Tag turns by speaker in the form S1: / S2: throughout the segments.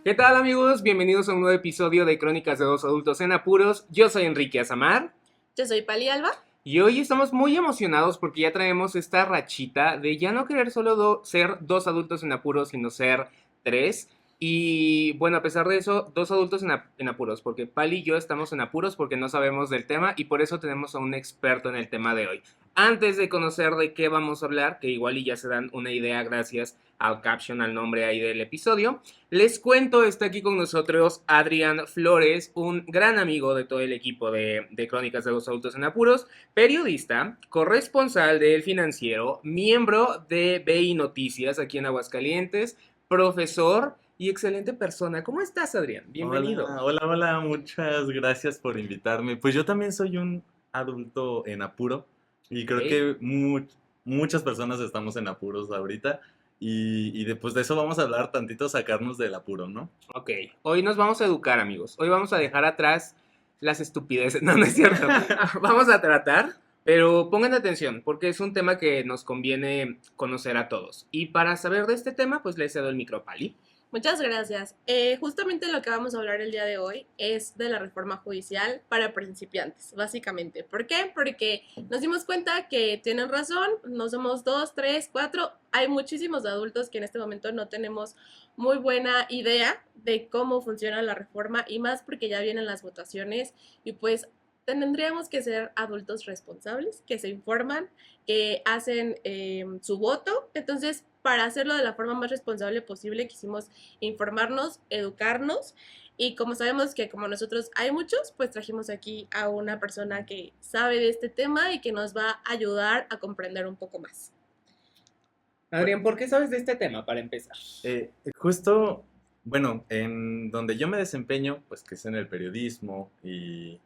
S1: ¿Qué tal amigos? Bienvenidos a un nuevo episodio de Crónicas de dos adultos en apuros. Yo soy Enrique Azamar
S2: Yo soy Pali Alba.
S1: y hoy estamos muy emocionados porque ya traemos esta rachita de ya no querer solo ser dos adultos en apuros, sino ser tres. Y bueno, a pesar de eso, dos adultos en apuros, porque Pali y yo estamos en apuros porque no sabemos del tema y por eso tenemos a un experto en el tema de hoy. Antes de conocer de qué vamos a hablar, que igual y ya se dan una idea gracias al caption, al nombre ahí del episodio, les cuento, está aquí con nosotros Adrián Flores, un gran amigo de todo el equipo de Crónicas de los Adultos en Apuros, periodista, corresponsal de El Financiero, miembro de BI Noticias aquí en Aguascalientes, profesor y excelente persona. ¿Cómo estás, Adrián? Bienvenido.
S3: Hola, muchas gracias por invitarme. Pues yo también soy un adulto en apuro y creo
S1: Ok.
S3: que muchas personas estamos en apuros ahorita y después de eso vamos a hablar tantito, sacarnos del apuro, ¿no?
S1: Ok, hoy nos vamos a educar, amigos. Hoy vamos a dejar atrás las estupideces. No, no es cierto. Vamos a tratar, pero pongan atención, porque es un tema que nos conviene conocer a todos. Y para saber de este tema, pues le cedo el micro a Pali.
S2: Muchas gracias. Justamente lo que vamos a hablar el día de hoy es de la reforma judicial para principiantes, básicamente. ¿Por qué? Porque nos dimos cuenta que tienen razón, no somos dos, tres, cuatro. Hay muchísimos adultos que en este momento no tenemos muy buena idea de cómo funciona la reforma y más porque ya vienen las votaciones y pues tendríamos que ser adultos responsables, que se informan, que hacen su voto. Entonces, para hacerlo de la forma más responsable posible, quisimos informarnos, educarnos y como sabemos que como nosotros hay muchos, pues trajimos aquí a una persona que sabe de este tema y que nos va a ayudar a comprender un poco más.
S1: Adrián, ¿por qué sabes de este tema para empezar?
S3: Justo, bueno, en donde yo me desempeño, pues que es en el periodismo y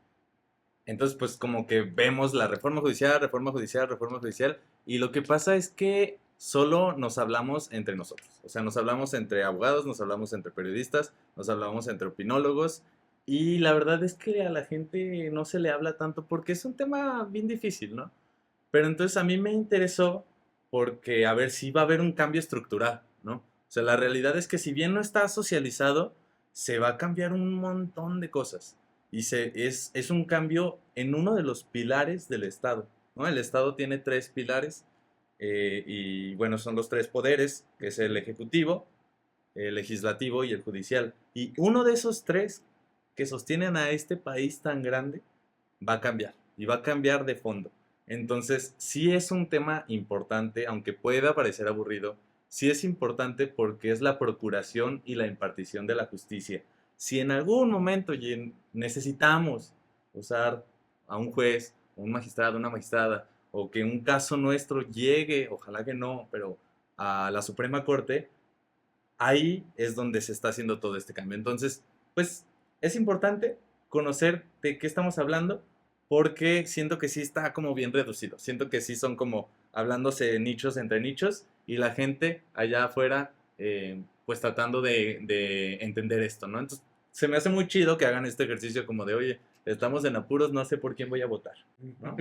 S3: entonces pues como que vemos la reforma judicial, reforma judicial, reforma judicial y lo que pasa es que solo nos hablamos entre nosotros, o sea, nos hablamos entre abogados, nos hablamos entre periodistas, nos hablamos entre opinólogos y la verdad es que a la gente no se le habla tanto porque es un tema bien difícil, ¿no? Pero entonces a mí me interesó porque a ver si va a haber un cambio estructural, ¿no? O sea, la realidad es que si bien no está socializado, se va a cambiar un montón de cosas. Y es un cambio en uno de los pilares del Estado, ¿no? El Estado tiene tres pilares y bueno, son los tres poderes, que es el ejecutivo, el legislativo y el judicial. Y uno de esos tres que sostienen a este país tan grande va a cambiar y va a cambiar de fondo. Entonces, sí es un tema importante, aunque pueda parecer aburrido, sí es importante porque es la procuración y la impartición de la justicia. Si en algún momento necesitamos usar a un juez, un magistrado, una magistrada, o que un caso nuestro llegue, ojalá que no, pero a la Suprema Corte, ahí es donde se está haciendo todo este cambio. Entonces, pues es importante conocer de qué estamos hablando porque siento que sí está como bien reducido. Siento que sí son como hablándose nichos entre nichos y la gente allá afuera pues tratando de entender esto, ¿no? Entonces, se me hace muy chido que hagan este ejercicio como de, oye, estamos en apuros, no sé por quién voy a votar, ¿no?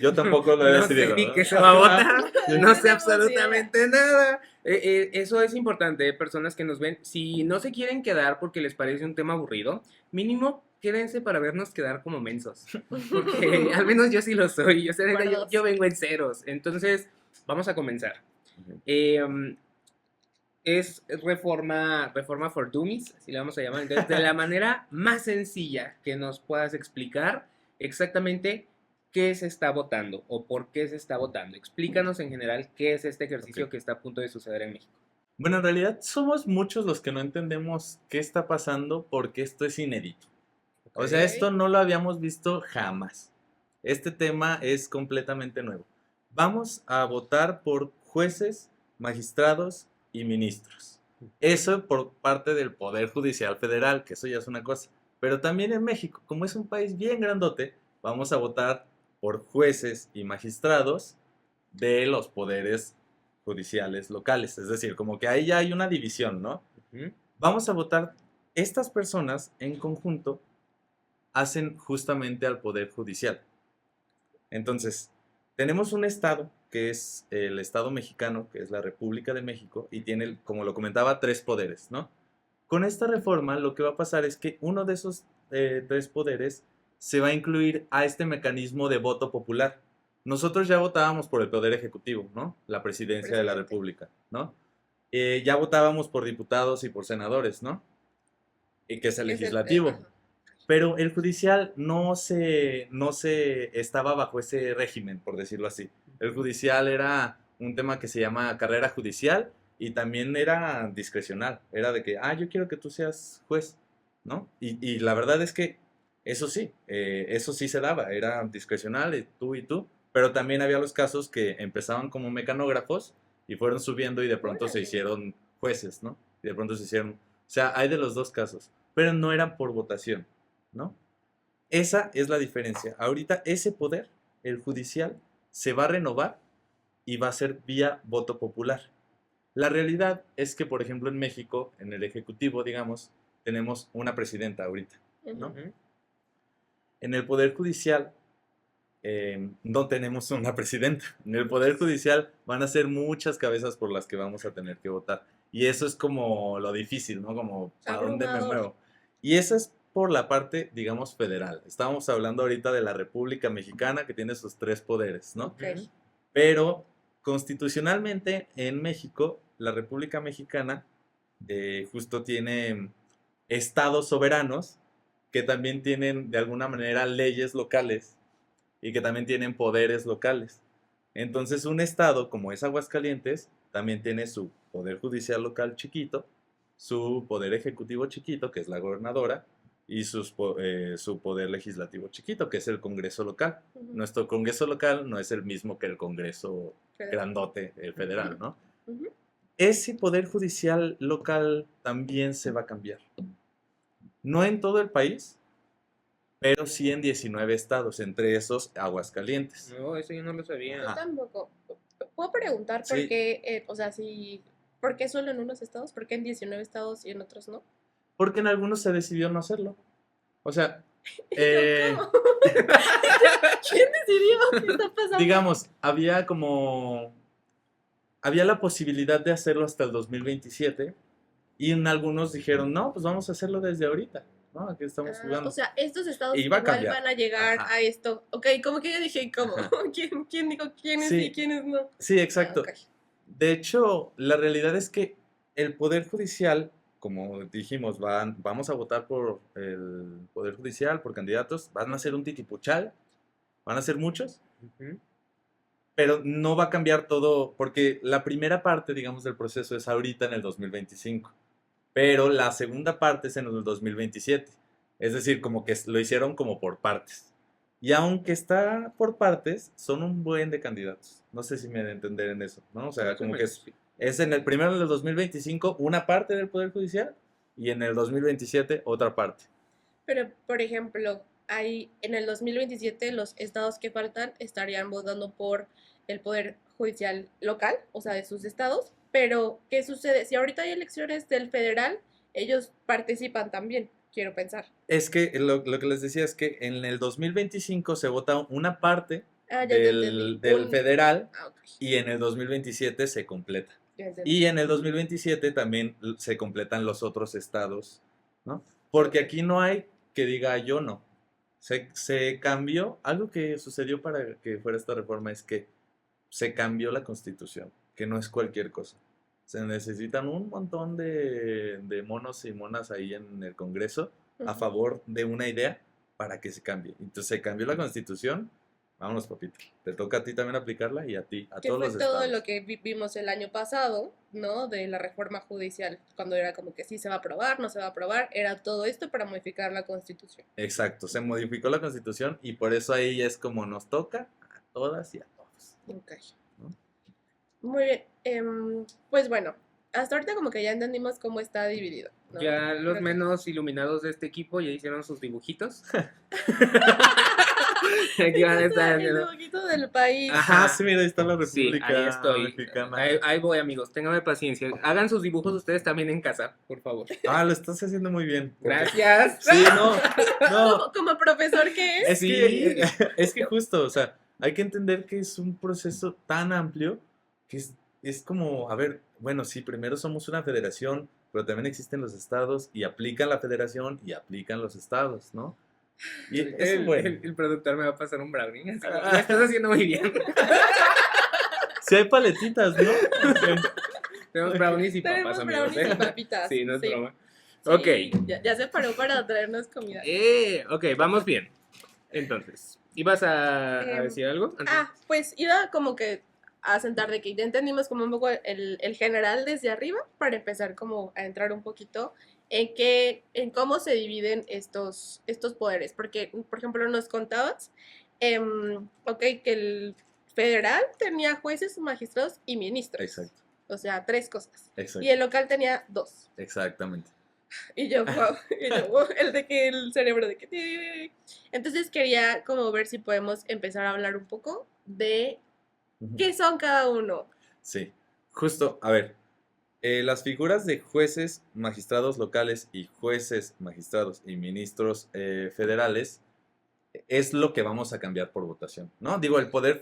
S3: Yo tampoco lo he
S1: No sé
S3: decidido,
S1: ni qué
S3: ¿no?
S1: se va a votar, no sé
S2: tenemos
S1: absolutamente nada. Eso es importante, personas que nos ven. Si no se quieren quedar porque les parece un tema aburrido, mínimo quédense para vernos quedar como mensos. Porque al menos yo sí lo soy, yo vengo en ceros. Entonces, vamos a comenzar. Eh, es reforma for dummies, así le vamos a llamar. Entonces, de la manera más sencilla que nos puedas explicar exactamente qué se está votando o por qué se está votando. Explícanos en general qué es este ejercicio
S3: Ok.
S1: que está a punto de suceder en México.
S3: Bueno, en realidad somos muchos los que no entendemos qué está pasando porque esto es inédito. O sea,
S1: Ok.
S3: esto no lo habíamos visto jamás. Este tema es completamente nuevo. Vamos a votar por jueces, magistrados y ministros. Eso por parte del Poder Judicial Federal, que eso ya es una cosa. Pero también en México, como es un país bien grandote, vamos a votar por jueces y magistrados de los poderes judiciales locales. Es decir, como que ahí ya hay una división, ¿no?
S1: Ujú.
S3: Vamos a votar, estas personas en conjunto hacen justamente al Poder Judicial. Entonces, tenemos un estado que es el Estado mexicano, que es la República de México, y tiene, como lo comentaba, tres poderes, ¿no? Con esta reforma lo que va a pasar es que uno de esos tres poderes se va a incluir a este mecanismo de voto popular. Nosotros ya votábamos por el poder ejecutivo, ¿no? La presidencia de la
S2: Presidente.
S3: República, ¿no? Ya votábamos por diputados y por senadores, ¿no? Y que es el
S2: Es
S3: legislativo.
S2: ajá.
S3: Pero el judicial no se estaba bajo ese régimen, por decirlo así. El judicial era un tema que se llama carrera judicial y también era discrecional. Era de que, yo quiero que tú seas juez, ¿no? Y la verdad es que eso sí se daba, era discrecional, y tú. Pero también había los casos que empezaban como mecanógrafos y fueron subiendo y de pronto se
S2: Órale.
S3: hicieron jueces, ¿no? Y de pronto se hicieron... O sea, hay de los dos casos, pero no eran por votación, ¿no? Esa es la diferencia. Ahorita ese poder, el judicial, se va a renovar y va a ser vía voto popular. La realidad es que, por ejemplo, en México, en el Ejecutivo, digamos, tenemos una presidenta ahorita, ¿no?
S1: Ujú.
S3: En el Poder Judicial no tenemos una presidenta. En el Poder Judicial van a ser muchas cabezas por las que vamos a tener que votar. Y eso es como lo difícil, ¿no? Como, ¿a dónde me
S2: Abrumador.
S3: muevo? Y eso es por la parte, digamos, federal. Estábamos hablando ahorita de la República Mexicana, que tiene sus tres poderes, ¿no?
S2: Ok.
S3: Pero constitucionalmente en México, la República Mexicana justo tiene estados soberanos que también tienen de alguna manera leyes locales y que también tienen poderes locales. Entonces un estado como es Aguascalientes también tiene su poder judicial local chiquito, su poder ejecutivo chiquito, que es la gobernadora, y su poder legislativo chiquito, que es el Congreso local.
S2: Ujú.
S3: Nuestro Congreso local no es el mismo que el Congreso
S2: Federal.
S3: grandote, el federal, ¿no?
S2: Ujú.
S3: Ese poder judicial local también se va a cambiar. No en todo el país, pero sí en 19 estados, entre esos Aguascalientes.
S1: No, eso yo no lo sabía.
S2: Yo
S3: Ajá.
S2: tampoco. ¿Puedo preguntar por
S3: Sí.
S2: qué, o sea, por qué solo en unos estados? ¿Por qué en 19 estados y en otros no?
S3: Porque en algunos se decidió no hacerlo. O sea,
S2: ¿Cómo? ¿Quién decidió? ¿Qué está pasando?
S3: digamos, había la posibilidad de hacerlo hasta el 2027 y en algunos dijeron, no, pues vamos a hacerlo desde ahorita, ¿no? Aquí estamos jugando.
S2: O sea, estos estados
S3: Y va a
S2: igual
S3: cambiar.
S2: van a llegar
S3: Ajá.
S2: a esto. Ok, como que yo dije, ¿cómo?
S3: Ajá.
S2: ¿Quién dijo quiénes
S3: Sí.
S2: y quiénes no?
S3: Sí, exacto.
S2: Ok.
S3: De hecho, la realidad es que el Poder Judicial, como dijimos, vamos a votar por el Poder Judicial, por candidatos, van a ser un titipuchal, van a ser muchos,
S1: Ujú.
S3: pero no va a cambiar todo, porque la primera parte, digamos, del proceso es ahorita en el 2025, pero la segunda parte es en el 2027. Es decir, como que lo hicieron como por partes. Y aunque está por partes, son un buen de candidatos. No sé si me de entender en eso, ¿no? O sea,
S1: Más o
S3: como que
S1: menos, sí.
S3: es en el primero del 2025 una parte del Poder Judicial y en el 2027 otra parte.
S2: Pero, por ejemplo, en el 2027 los estados que faltan estarían votando por el Poder Judicial local, o sea, de sus estados. Pero, ¿qué sucede? Si ahorita hay elecciones del federal, ellos participan también, quiero pensar.
S3: Es que lo que les decía es que en el 2025 se vota una parte
S2: Ya te entendí.
S3: del federal
S2: Ok,
S3: y en el 2027 se completa.
S2: ya entendí.
S3: Y en el 2027 también se completan los otros estados, ¿no? Porque aquí no hay que diga yo no. Se cambió, algo que sucedió para que fuera esta reforma es que se cambió la constitución, que no es cualquier cosa. Se necesitan un montón de monos y monas ahí en el Congreso a
S2: Ujú.
S3: favor de una idea para que se cambie. Entonces se cambió la constitución. Vámonos, papito. Te toca a ti también aplicarla y a ti, a
S2: Que
S3: todos
S2: fue
S3: los
S2: todo
S3: estados.
S2: lo que vimos el año pasado, ¿no? De la reforma judicial, cuando era como que sí se va a aprobar, no se va a aprobar, era todo esto para modificar la constitución.
S3: Exacto, se modificó la constitución y por eso ahí es como nos toca a todas y a todos.
S2: Ok.
S3: ¿No?
S2: Muy bien. Pues bueno, hasta ahorita como que ya entendimos cómo está dividido, ¿no?
S1: Ya los
S2: Creo que-
S1: menos iluminados de este equipo ya hicieron sus dibujitos. Aquí van a estar
S2: el
S1: haciendo-
S2: dibujito del país.
S1: Ajá.
S3: Sí, mira, ahí está la
S1: Sí,
S3: República
S1: ahí estoy.
S3: Mexicana.
S1: Ahí voy, amigos. Ténganme paciencia. Hagan sus dibujos ustedes también en casa, por favor.
S3: Lo estás haciendo muy bien.
S1: Gracias.
S3: Sí, no.
S2: Como profesor que es.
S3: Es
S1: Sí.
S3: es que justo, o sea, hay que entender que es un proceso tan amplio que es es como, a ver, bueno, sí, primero somos una federación, pero también existen los estados y aplican la federación y aplican los estados, ¿no? Y eso, bueno,
S1: El productor me va a pasar un brownie. Así, lo estás haciendo muy bien.
S3: si hay paletitas, ¿no?
S1: Tenemos brownies y
S2: Tenemos
S1: papas, amigos.
S2: brownies y papitas.
S1: Sí, no es
S2: Sí.
S1: broma.
S2: Sí,
S1: Ok.
S2: Ya se paró para traernos comida.
S1: Ok, vamos bien. Entonces, ¿ibas a
S2: Em,
S1: decir algo?
S2: Pues iba como que a sentar de que ya entendimos como un poco el general desde arriba para empezar como a entrar un poquito en cómo se dividen estos poderes. Porque, por ejemplo, nos contabas, ok, que el federal tenía jueces, magistrados y ministros.
S3: Exacto,
S2: O sea, 3 cosas.
S3: exacto,
S2: Y el local tenía 2.
S3: exactamente.
S2: Y yo, wow, el de que el cerebro de que... Entonces quería como ver si podemos empezar a hablar un poco de
S3: Ujú.
S2: qué son cada uno.
S3: Sí, justo, a ver, las figuras de jueces, magistrados locales y jueces, magistrados y ministros federales es lo que vamos a cambiar por votación, ¿no? Digo, el poder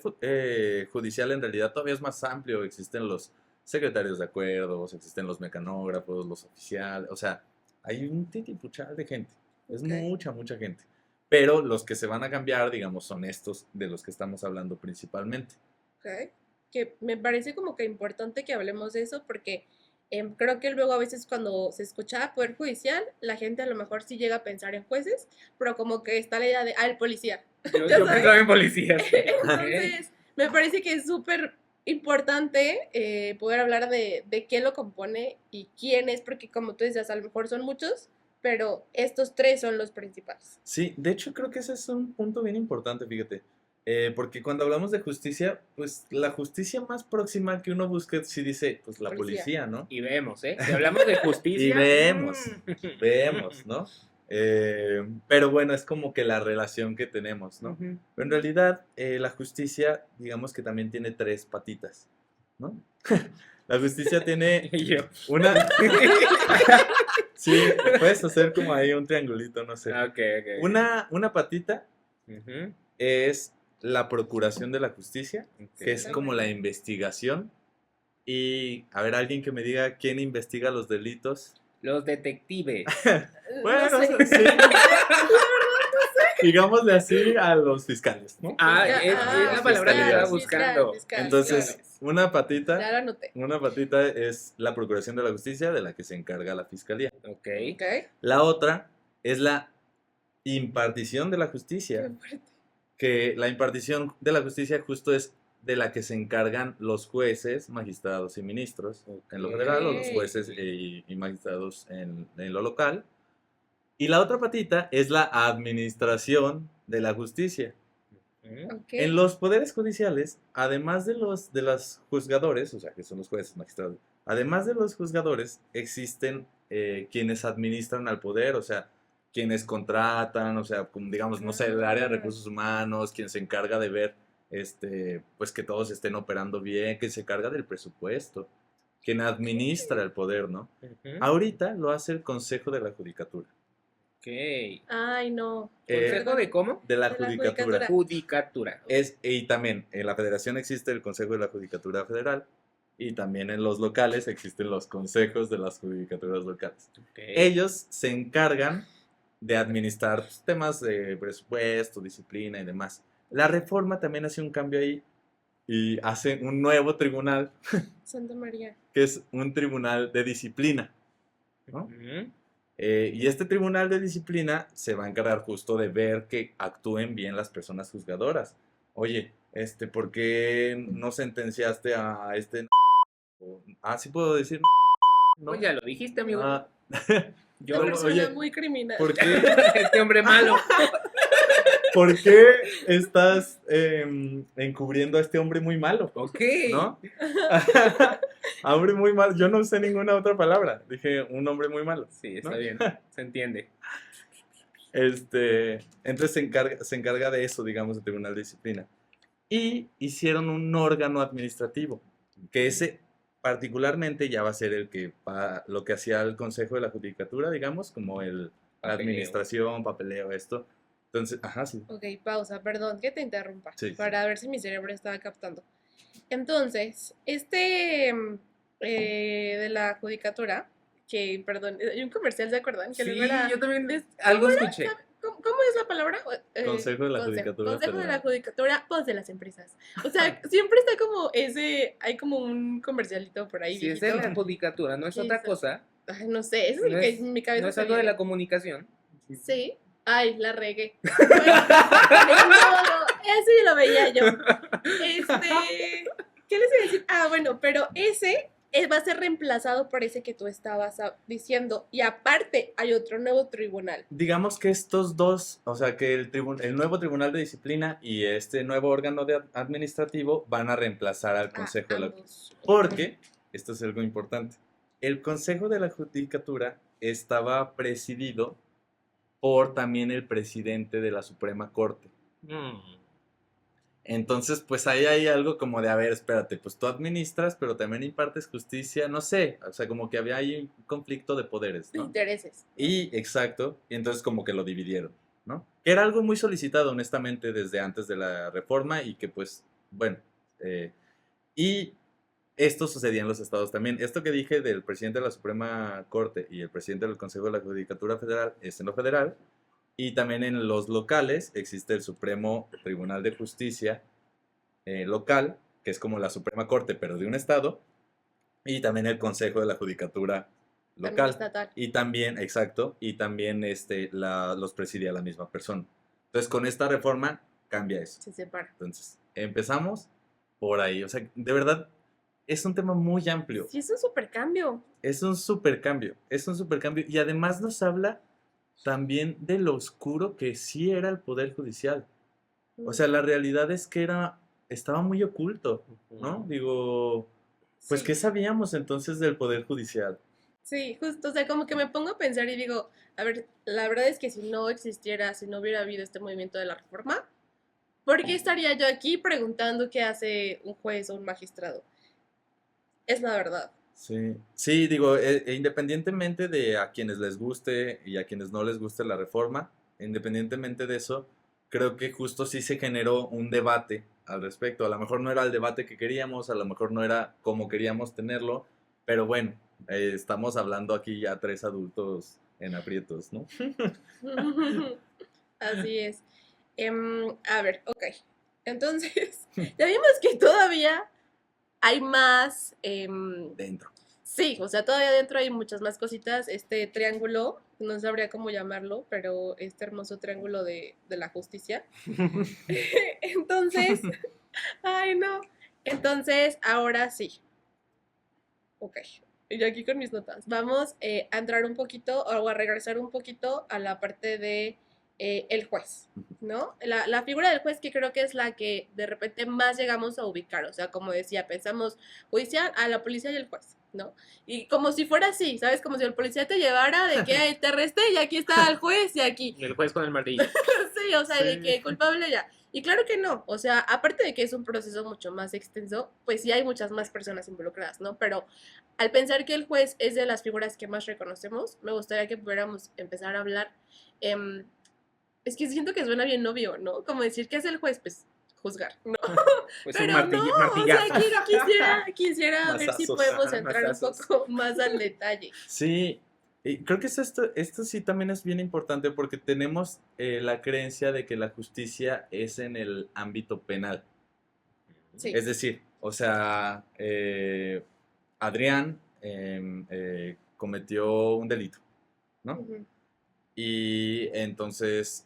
S3: judicial en realidad todavía es más amplio, existen los secretarios de acuerdos, existen los mecanógrafos, los oficiales, o sea, hay un titipuchal de gente, es
S2: Ok.
S3: mucha gente, pero los que se van a cambiar, digamos, son estos de los que estamos hablando principalmente.
S2: ¿Ok? Que me parece como que importante que hablemos de eso porque creo que luego a veces cuando se escucha Poder Judicial, la gente a lo mejor sí llega a pensar en jueces, pero como que está la idea de, el policía.
S1: Yo
S2: Ya sabes.
S1: pensaba en policías.
S2: Entonces, me parece que es súper importante poder hablar de qué lo compone y quién es, porque como tú decías, a lo mejor son muchos, pero estos 3 son los principales.
S3: Sí, de hecho creo que ese es un punto bien importante, fíjate. Porque cuando hablamos de justicia, pues la justicia más próxima que uno busca, sí dice, pues la
S2: Policía.
S3: policía, ¿no?
S1: Y vemos, ¿eh? Si hablamos de justicia.
S3: Y vemos,
S1: mm.
S3: vemos, ¿no? Pero bueno, es como que la relación que tenemos, ¿no?
S1: Ujú.
S3: Pero en realidad, la justicia, digamos que también tiene 3 patitas, ¿no? La justicia tiene
S1: Y yo.
S3: una... Sí, puedes hacer como ahí un triangulito, no sé.
S1: Ok.
S3: Una patita
S1: Ujú.
S3: es la procuración de la justicia, que es
S2: Ok.
S3: como la investigación. Y, a ver, alguien que me diga quién investiga los delitos.
S1: Los detectives.
S3: Bueno,
S2: No sé.
S3: sí. Digámosle así a los fiscales, ¿no?
S1: Es la palabra que estaba
S3: fiscalías.
S1: buscando.
S3: Entonces,
S2: fiscales.
S3: una
S2: Ya
S3: patita,
S2: lo anoté.
S3: es la procuración de la justicia, de la que se encarga la fiscalía.
S1: Ok.
S2: Ok.
S3: La otra es la impartición de la justicia,
S2: Qué fuerte.
S3: que la impartición de la justicia justo es de la que se encargan los jueces, magistrados y ministros en lo federal, o los
S2: Ok.
S3: jueces y magistrados en lo local. Y la otra patita es la administración de la justicia.
S1: Ujú.
S2: Ok.
S3: En los poderes judiciales, además de los juzgadores, o sea, que son los jueces, magistrados, además de los juzgadores, existen quienes administran al poder, o sea, quienes contratan, o sea, como digamos, no sé, el área de recursos humanos, quien se encarga de ver, pues que todos estén operando bien, quien se encarga del presupuesto, quien administra el poder, ¿no?
S1: Ujú.
S3: Ahorita lo hace el Consejo de la Judicatura.
S1: Ok.
S2: Ay, no.
S1: ¿Consejo de cómo?
S3: De la
S2: De la
S3: Judicatura.
S1: Judicatura.
S3: Y también en la federación existe el Consejo de la Judicatura Federal y también en los locales existen los consejos de las judicaturas locales.
S1: Ok.
S3: Ellos se encargan de administrar pues, temas de presupuesto, disciplina y demás. La reforma también hace un cambio ahí y hace un nuevo tribunal,
S2: Santa María.
S3: que es un tribunal de disciplina, ¿no?
S1: Ujú.
S3: Y este tribunal de disciplina se va a encargar justo de ver que actúen bien las personas juzgadoras. Oye, ¿por qué no sentenciaste a este? Sí puedo decir, ¿no?
S1: Pues ya lo dijiste, amigo.
S3: Ah,
S1: Yo,
S2: Una
S3: Bueno,
S2: persona
S3: oye,
S2: muy criminal.
S3: ¿por qué,
S1: este hombre malo.
S3: por qué estás encubriendo a este hombre muy malo?
S1: Ok.
S3: ¿No? A hombre muy malo. Yo no usé ninguna otra palabra. Dije un hombre muy malo.
S1: Sí, está
S3: ¿no?
S1: bien. Se entiende.
S3: Entonces se encarga de eso, digamos, el Tribunal de Disciplina. Y hicieron un órgano administrativo, que ese particularmente ya va a ser lo que hacía el Consejo de la Judicatura, digamos, como la
S1: Papeleo.
S3: administración, papeleo, esto. Entonces, sí.
S2: Ok, pausa, perdón que te interrumpa.
S3: Sí.
S2: Para ver si mi cerebro estaba captando. Entonces, de la judicatura, que, perdón, hay un comercial, ¿se acuerdan? Que
S1: Sí,
S2: luego era,
S1: yo también
S2: ¿cómo
S1: algo
S2: era?
S1: escuché.
S2: ¿Cómo es la palabra?
S3: Consejo de la Judicatura
S2: Consejo de la
S3: Federal.
S2: Judicatura, voz de las empresas. O sea, siempre está como hay como un comercialito por ahí
S1: Si es de
S2: viejito.
S1: la judicatura, no es
S2: ¿Qué
S1: otra
S2: es?
S1: cosa,
S2: Ay, no sé, eso es
S1: no
S2: el que
S1: es,
S2: en mi
S1: no
S2: cabeza
S1: es
S2: se
S1: algo de la
S2: viene.
S1: comunicación.
S2: Sí. Ay, la regué. Bueno, ni modo, eso ya lo veía yo. ¿Qué les iba a decir? Ah, bueno, pero ese va a ser reemplazado por ese que tú estabas diciendo. Y aparte, hay otro nuevo tribunal.
S3: Digamos que estos dos, o sea, que el nuevo Tribunal de Disciplina y este nuevo órgano administrativo van a reemplazar al
S2: Ah,
S3: Consejo de la...
S2: ambos.
S3: Porque, esto es algo importante, el Consejo de la Judicatura estaba presidido por también el presidente de la Suprema Corte.
S1: Mm.
S3: Entonces, pues ahí hay algo como de, a ver, espérate, pues tú administras, pero también impartes justicia, no sé, o sea, como que había ahí un conflicto de poderes, ¿no?
S2: Intereses. ¿no?
S3: Y, exacto, y entonces como que lo dividieron, ¿no? Que era algo muy solicitado, honestamente, desde antes de la reforma y que pues, bueno, y esto sucedía en los estados también. Esto que dije del presidente de la Suprema Corte y el presidente del Consejo de la Judicatura Federal es en lo federal, y también en los locales existe el Supremo Tribunal de Justicia local, que es como la Suprema Corte, pero de un estado, y también el Consejo de la Judicatura
S2: También
S3: local.
S2: estatal.
S3: Y también, exacto, y también los presidía la misma persona. Entonces, con esta reforma cambia eso.
S2: Se separa.
S3: Entonces, empezamos por ahí. O sea, de verdad, es un tema muy amplio.
S2: Sí, es un super cambio.
S3: Es un super cambio. Es un super cambio. Y además nos habla también de lo oscuro que sí era el Poder Judicial. O sea, la realidad es que estaba muy oculto, ¿no? Digo, pues,
S2: Sí.
S3: ¿qué sabíamos entonces del Poder Judicial?
S2: Sí, justo, o sea, como que me pongo a pensar y digo, a ver, la verdad es que si no existiera, si no hubiera habido este movimiento de la reforma, ¿por qué estaría yo aquí preguntando qué hace un juez o un magistrado? Es la verdad.
S3: Sí, sí, digo, independientemente de a quienes les guste y a quienes no les guste la reforma, independientemente de eso, creo que justo sí se generó un debate al respecto. A lo mejor no era el debate que queríamos, a lo mejor no era como queríamos tenerlo, pero bueno, estamos hablando aquí ya tres adultos en aprietos, ¿no?
S2: Así es. A ver, ok. Entonces, ya vimos que todavía hay más.
S3: Dentro.
S2: Sí, o sea, todavía dentro hay muchas más cositas. Este triángulo, no sabría cómo llamarlo, pero este hermoso triángulo de la justicia. Entonces, ay no. Entonces, ahora sí. Ok. Y aquí con mis notas. Vamos a entrar un poquito o a regresar un poquito a la parte de el juez, ¿no? La figura del juez que creo que es la que de repente más llegamos a ubicar. O sea, como decía, pensamos judicial a la policía y el juez, ¿no? Y como si fuera así, ¿sabes? Como si el policía te llevara de que te arresté y aquí está el juez y aquí.
S1: El juez con el martillo.
S2: Sí, o sea, de
S3: Sí.
S2: que culpable ya. Y claro que no, o sea, aparte de que es un proceso mucho más extenso, pues sí hay muchas más personas involucradas, ¿no? Pero al pensar que el juez es de las figuras que más reconocemos, me gustaría que pudiéramos empezar a hablar. Es que siento que suena bien obvio, ¿no? Como decir, ¿qué es el juez? Pues juzgar, ¿no?
S1: Pues un
S2: Pero no, o sea,
S1: martillazo.
S2: quisiera ver si
S3: Mazazos.
S2: podemos
S1: Ajá,
S2: entrar un
S1: mazazos.
S2: poco más al detalle.
S3: Sí, y creo que esto sí también es bien importante porque tenemos la creencia de que la justicia es en el ámbito penal.
S2: Sí.
S3: Es decir, o sea, Adrián cometió un delito, ¿no?
S2: Ujú.
S3: Y entonces,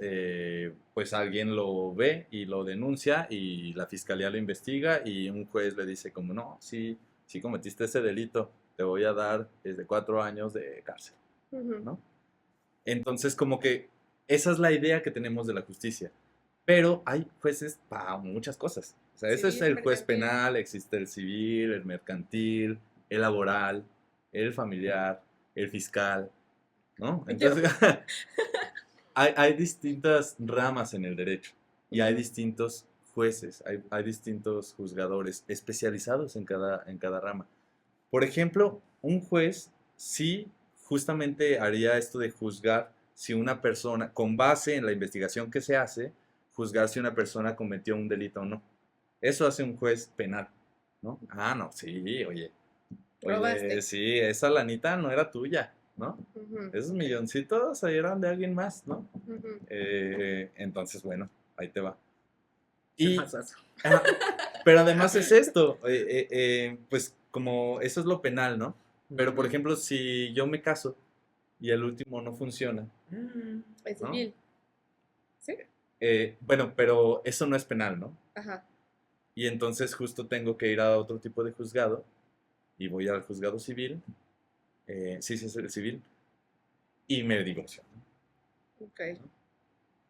S3: pues alguien lo ve y lo denuncia y la fiscalía lo investiga y un juez le dice como, no, sí, sí cometiste ese delito, te voy a dar desde 4 años de cárcel,
S2: Ujú.
S3: ¿no? Entonces, como que esa es la idea que tenemos de la justicia. Pero hay jueces para muchas cosas. O sea, ese
S2: Sí,
S3: es
S2: el
S3: el juez
S2: mercantil.
S3: penal, existe el civil, el mercantil, el laboral, el familiar, el fiscal, ¿no? Entonces, hay distintas ramas en el derecho y hay
S2: Ujú.
S3: distintos jueces, hay distintos juzgadores especializados en cada rama. Por ejemplo, un juez sí justamente haría esto de juzgar si una persona, con base en la investigación que se hace, juzgar si una persona cometió un delito o no. Eso hace un juez penal. ¿no? Ah, no, sí, oye.
S2: Robaste.
S3: Oye, sí, esa lanita no era tuya, ¿no?
S2: Ujú,
S3: Esos milloncitos ahí eran de alguien más, ¿no?
S2: ujú.
S3: Entonces, bueno, ahí te va.
S1: ¿Qué
S3: Y,
S1: pasa?
S3: ajá, pero además es esto, pues como eso es lo penal, ¿no? Pero por
S1: Ujú.
S3: ejemplo, si yo me caso y el último no funciona,
S2: Es
S3: ¿no?
S2: civil. ¿Sí?
S3: Bueno, pero eso no es penal, ¿no?
S2: Ajá.
S3: Y entonces justo tengo que ir a otro tipo de juzgado y voy al juzgado civil, sí, sí, es el civil, y me divorcio,
S2: Ok.
S3: ¿no?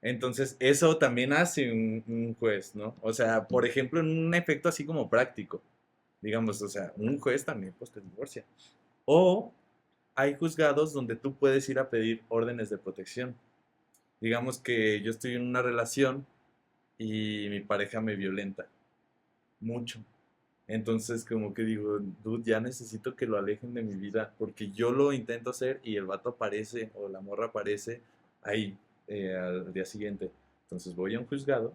S3: Entonces, eso también hace un juez, ¿no? O sea, por ejemplo, en un efecto así como práctico, digamos, o sea, un juez también pues te divorcia. O hay juzgados donde tú puedes ir a pedir órdenes de protección. Digamos que yo estoy en una relación y mi pareja me violenta mucho. Entonces, como que digo, dude, ya necesito que lo alejen de mi vida, porque yo lo intento hacer y el vato aparece o la morra aparece ahí al día siguiente. Entonces voy a un juzgado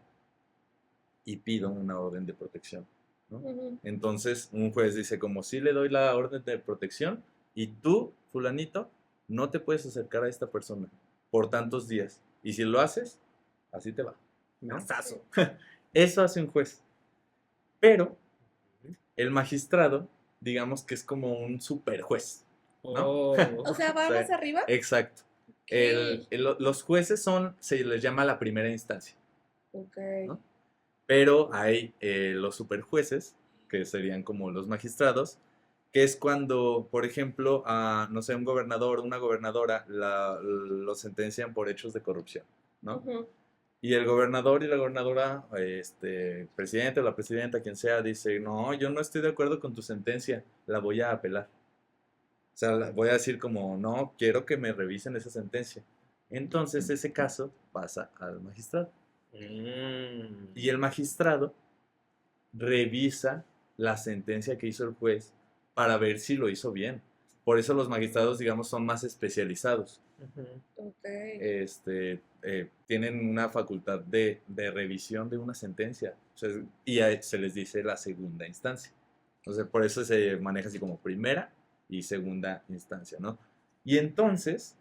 S3: y pido una orden de protección, ¿no?
S2: Ujú.
S3: Entonces un juez dice, como si le doy la orden de protección y tú, fulanito, no te puedes acercar a esta persona por tantos días. Y si lo haces, así te va, ¿no?
S1: Mazazo.
S3: Eso hace un juez. Pero el magistrado, digamos que es como un super juez, ¿no?
S1: Oh.
S2: O sea,
S3: O
S2: ¿va más
S3: sea,
S2: arriba?
S3: exacto.
S2: Ok.
S3: Los jueces se les llama la primera instancia,
S2: Ok.
S3: ¿no? Pero hay los superjueces, que serían como los magistrados, que es cuando, por ejemplo, a, no sé, un gobernador o una gobernadora lo sentencian por hechos de corrupción, ¿no?
S2: Ujú.
S3: Y el gobernador y la gobernadora, presidente o la presidenta, quien sea, dice, no, yo no estoy de acuerdo con tu sentencia, la voy a apelar. O sea, voy a decir como, no, quiero que me revisen esa sentencia. Entonces ese caso pasa al magistrado. Y el magistrado revisa la sentencia que hizo el juez para ver si lo hizo bien. Por eso los magistrados, digamos, son más especializados.
S1: Ujú.
S2: Ok.
S3: Tienen una facultad de revisión de una sentencia. O sea, y se les dice la segunda instancia. Entonces, por eso se maneja así como primera y segunda instancia, ¿no? Y entonces,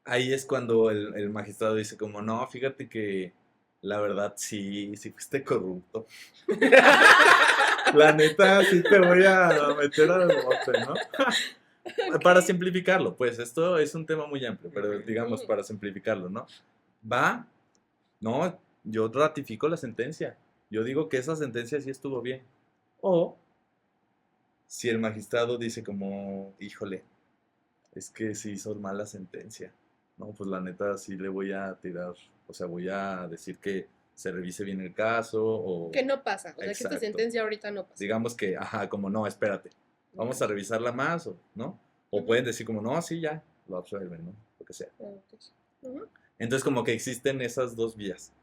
S3: ahí es cuando el magistrado dice como, no, fíjate que la verdad sí, sí fuiste corrupto. La neta, sí te voy a meter al bote, ¿no? Para
S2: Ok.
S3: simplificarlo, pues esto es un tema muy amplio, pero digamos para simplificarlo, ¿no? Va, no, yo ratifico la sentencia. Yo digo que esa sentencia sí estuvo bien. O si el magistrado dice como, híjole, es que sí hizo mala sentencia. No, pues la neta sí le voy a tirar, o sea, voy a decir que se revise bien el caso o...
S2: Que no pasa. O sea, que esta
S3: Exacto.
S2: sentencia ahorita no pasa.
S3: Digamos que, ajá, como no, espérate, vamos a
S2: Ok.
S3: revisarla más, o, ¿no? O
S2: Ujú.
S3: pueden decir como, no, sí, ya, lo absuelven, ¿no? Lo que sea.
S2: Ok. Ujú.
S3: Entonces, como que existen esas dos vías.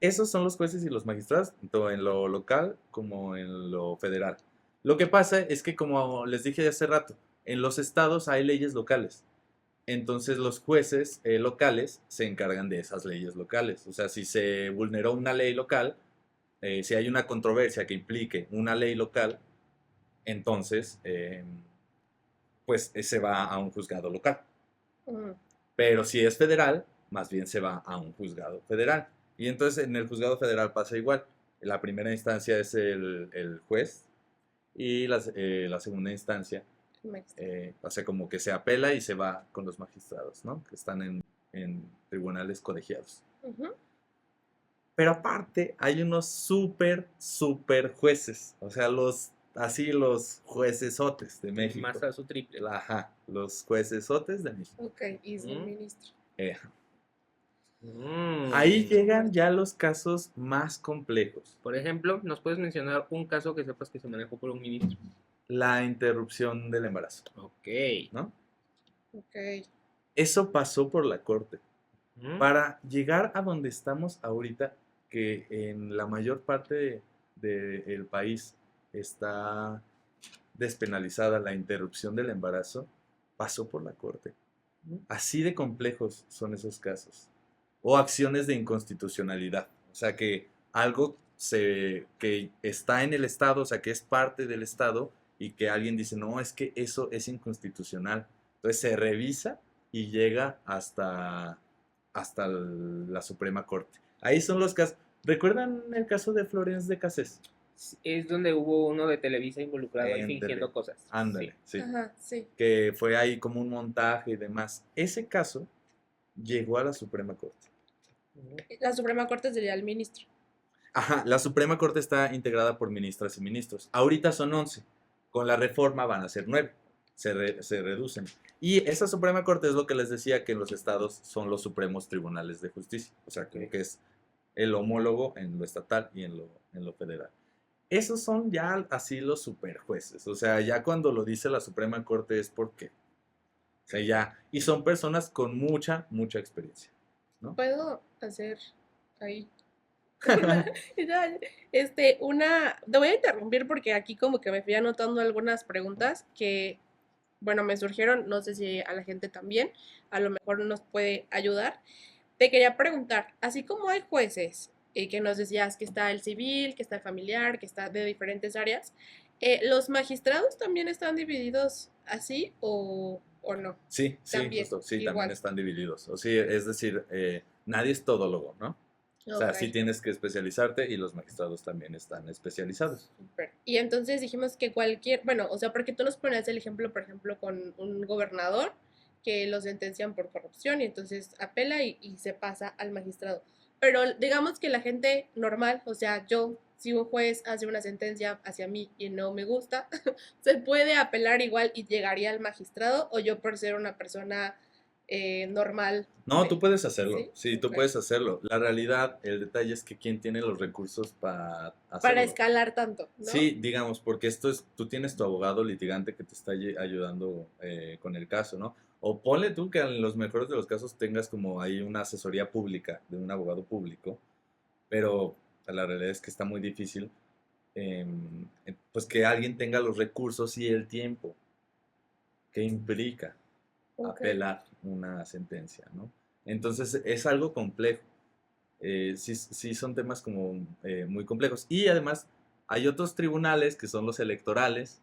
S3: Esos son los jueces y los magistrados, tanto en lo local como en lo federal. Lo que pasa es que, como les dije hace rato, en los estados hay leyes locales. Entonces los jueces locales se encargan de esas leyes locales. O sea, si se vulneró una ley local, si hay una controversia que implique una ley local, entonces pues se va a un juzgado local.
S2: Ujú.
S3: Pero si es federal, más bien se va a un juzgado federal. Y entonces en el juzgado federal pasa igual. La primera instancia es el juez y la segunda instancia,
S2: Maestra.
S3: o sea, como que se apela y se va con los magistrados, ¿no? Que están en tribunales colegiados.
S2: Ujú.
S3: Pero aparte, hay unos súper jueces. O sea, así los juecesotes de México.
S1: Mazazo triple.
S3: Ajá, los juecesotes de México.
S2: Ok. Y su
S1: Mm.
S2: ministro.
S3: Eh,
S1: Mm.
S3: Ahí llegan ya los casos más complejos.
S1: Por ejemplo, ¿nos puedes mencionar un caso que sepas que se manejó por un ministro?
S3: La interrupción del embarazo,
S1: Ok.
S3: ¿no?
S2: Ok.
S3: Eso pasó por la corte.
S1: Mm.
S3: Para llegar a donde estamos ahorita, que en la mayor parte del país está despenalizada la interrupción del embarazo, pasó por la corte. Así de complejos son esos casos. O acciones de inconstitucionalidad. O sea que algo que está en el Estado, o sea, que es parte del Estado, y que alguien dice, no, es que eso es inconstitucional. Entonces se revisa y llega hasta la Suprema Corte. Ahí son los casos. ¿Recuerdan el caso de Florence de Cassés?
S1: Es donde hubo uno de Televisa involucrado ahí
S3: Ándale.
S1: fingiendo cosas.
S3: Ándale, sí.
S2: Ajá, sí.
S3: Que fue ahí como un montaje y demás. Ese caso llegó a la Suprema Corte.
S1: Sí.
S2: La Suprema Corte sería el ministro.
S3: Ajá, la Suprema Corte está integrada por ministras y ministros. Ahorita son 11. Con la reforma van a ser 9. Se reducen. Y esa Suprema Corte es lo que les decía, que en los estados son los supremos tribunales de justicia. O sea, que es el homólogo en lo estatal y en lo federal. Esos son ya así los superjueces. O sea, ya cuando lo dice la Suprema Corte es porque. O sea, ya. Y son personas con mucha, mucha experiencia, ¿no?
S2: ¿Puedo hacer ahí? Te voy a interrumpir porque aquí como que me fui anotando algunas preguntas que, bueno, me surgieron, no sé si a la gente también, a lo mejor nos puede ayudar. Te quería preguntar, así como hay jueces, que nos decías que está el civil, que está el familiar, que está de diferentes áreas, ¿los magistrados también están divididos así o no?
S3: Sí, sí,
S2: También,
S3: justo, sí,
S2: igual.
S3: también están divididos. O sí, es decir, nadie es todólogo, ¿no? O sea,
S2: Ok.
S3: sí tienes que especializarte y los magistrados también están especializados.
S2: Súper. Y entonces dijimos que bueno, o sea, porque tú nos ponías el ejemplo, por ejemplo, con un gobernador que lo sentencian por corrupción y entonces apela y se pasa al magistrado. Pero digamos que la gente normal, o sea, yo, si un juez hace una sentencia hacia mí y no me gusta, se puede apelar igual y llegaría al magistrado, o yo por ser una persona normal.
S3: No, tú puedes hacerlo.
S2: ¿Sí?
S3: Sí, tú
S2: Ok.
S3: puedes hacerlo. La realidad, el detalle es que quién tiene los recursos para hacerlo.
S2: Para escalar tanto, ¿no?
S3: Sí, digamos, porque esto es, tú tienes tu abogado litigante que te está ayudando con el caso, ¿no? O ponle tú que en los mejores de los casos tengas como ahí una asesoría pública de un abogado público, pero la realidad es que está muy difícil, pues que alguien tenga los recursos y el tiempo que implica
S2: Ok.
S3: apelar una sentencia, ¿no? Entonces es algo complejo. Sí son temas como muy complejos. Y además hay otros tribunales que son los electorales,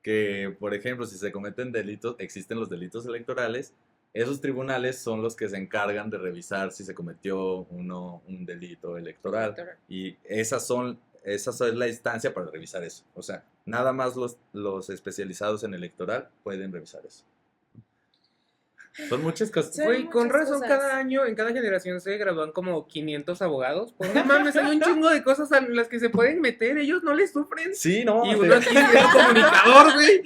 S3: que por ejemplo si se cometen delitos, existen los delitos electorales, esos tribunales son los que se encargan de revisar si se cometió un delito electoral. Y esa es la instancia para revisar eso. O sea, nada más los especializados en electoral pueden revisar eso. Son muchas cosas.
S2: Sí.
S1: Güey, con
S2: muchas
S1: razón,
S2: cosas.
S1: cada año, en cada generación se gradúan como 500 abogados. Pues no mames, hay un chingo de cosas a las que se pueden meter, ellos no les sufren.
S3: Sí, no.
S1: Y uno aquí es comunicador, güey.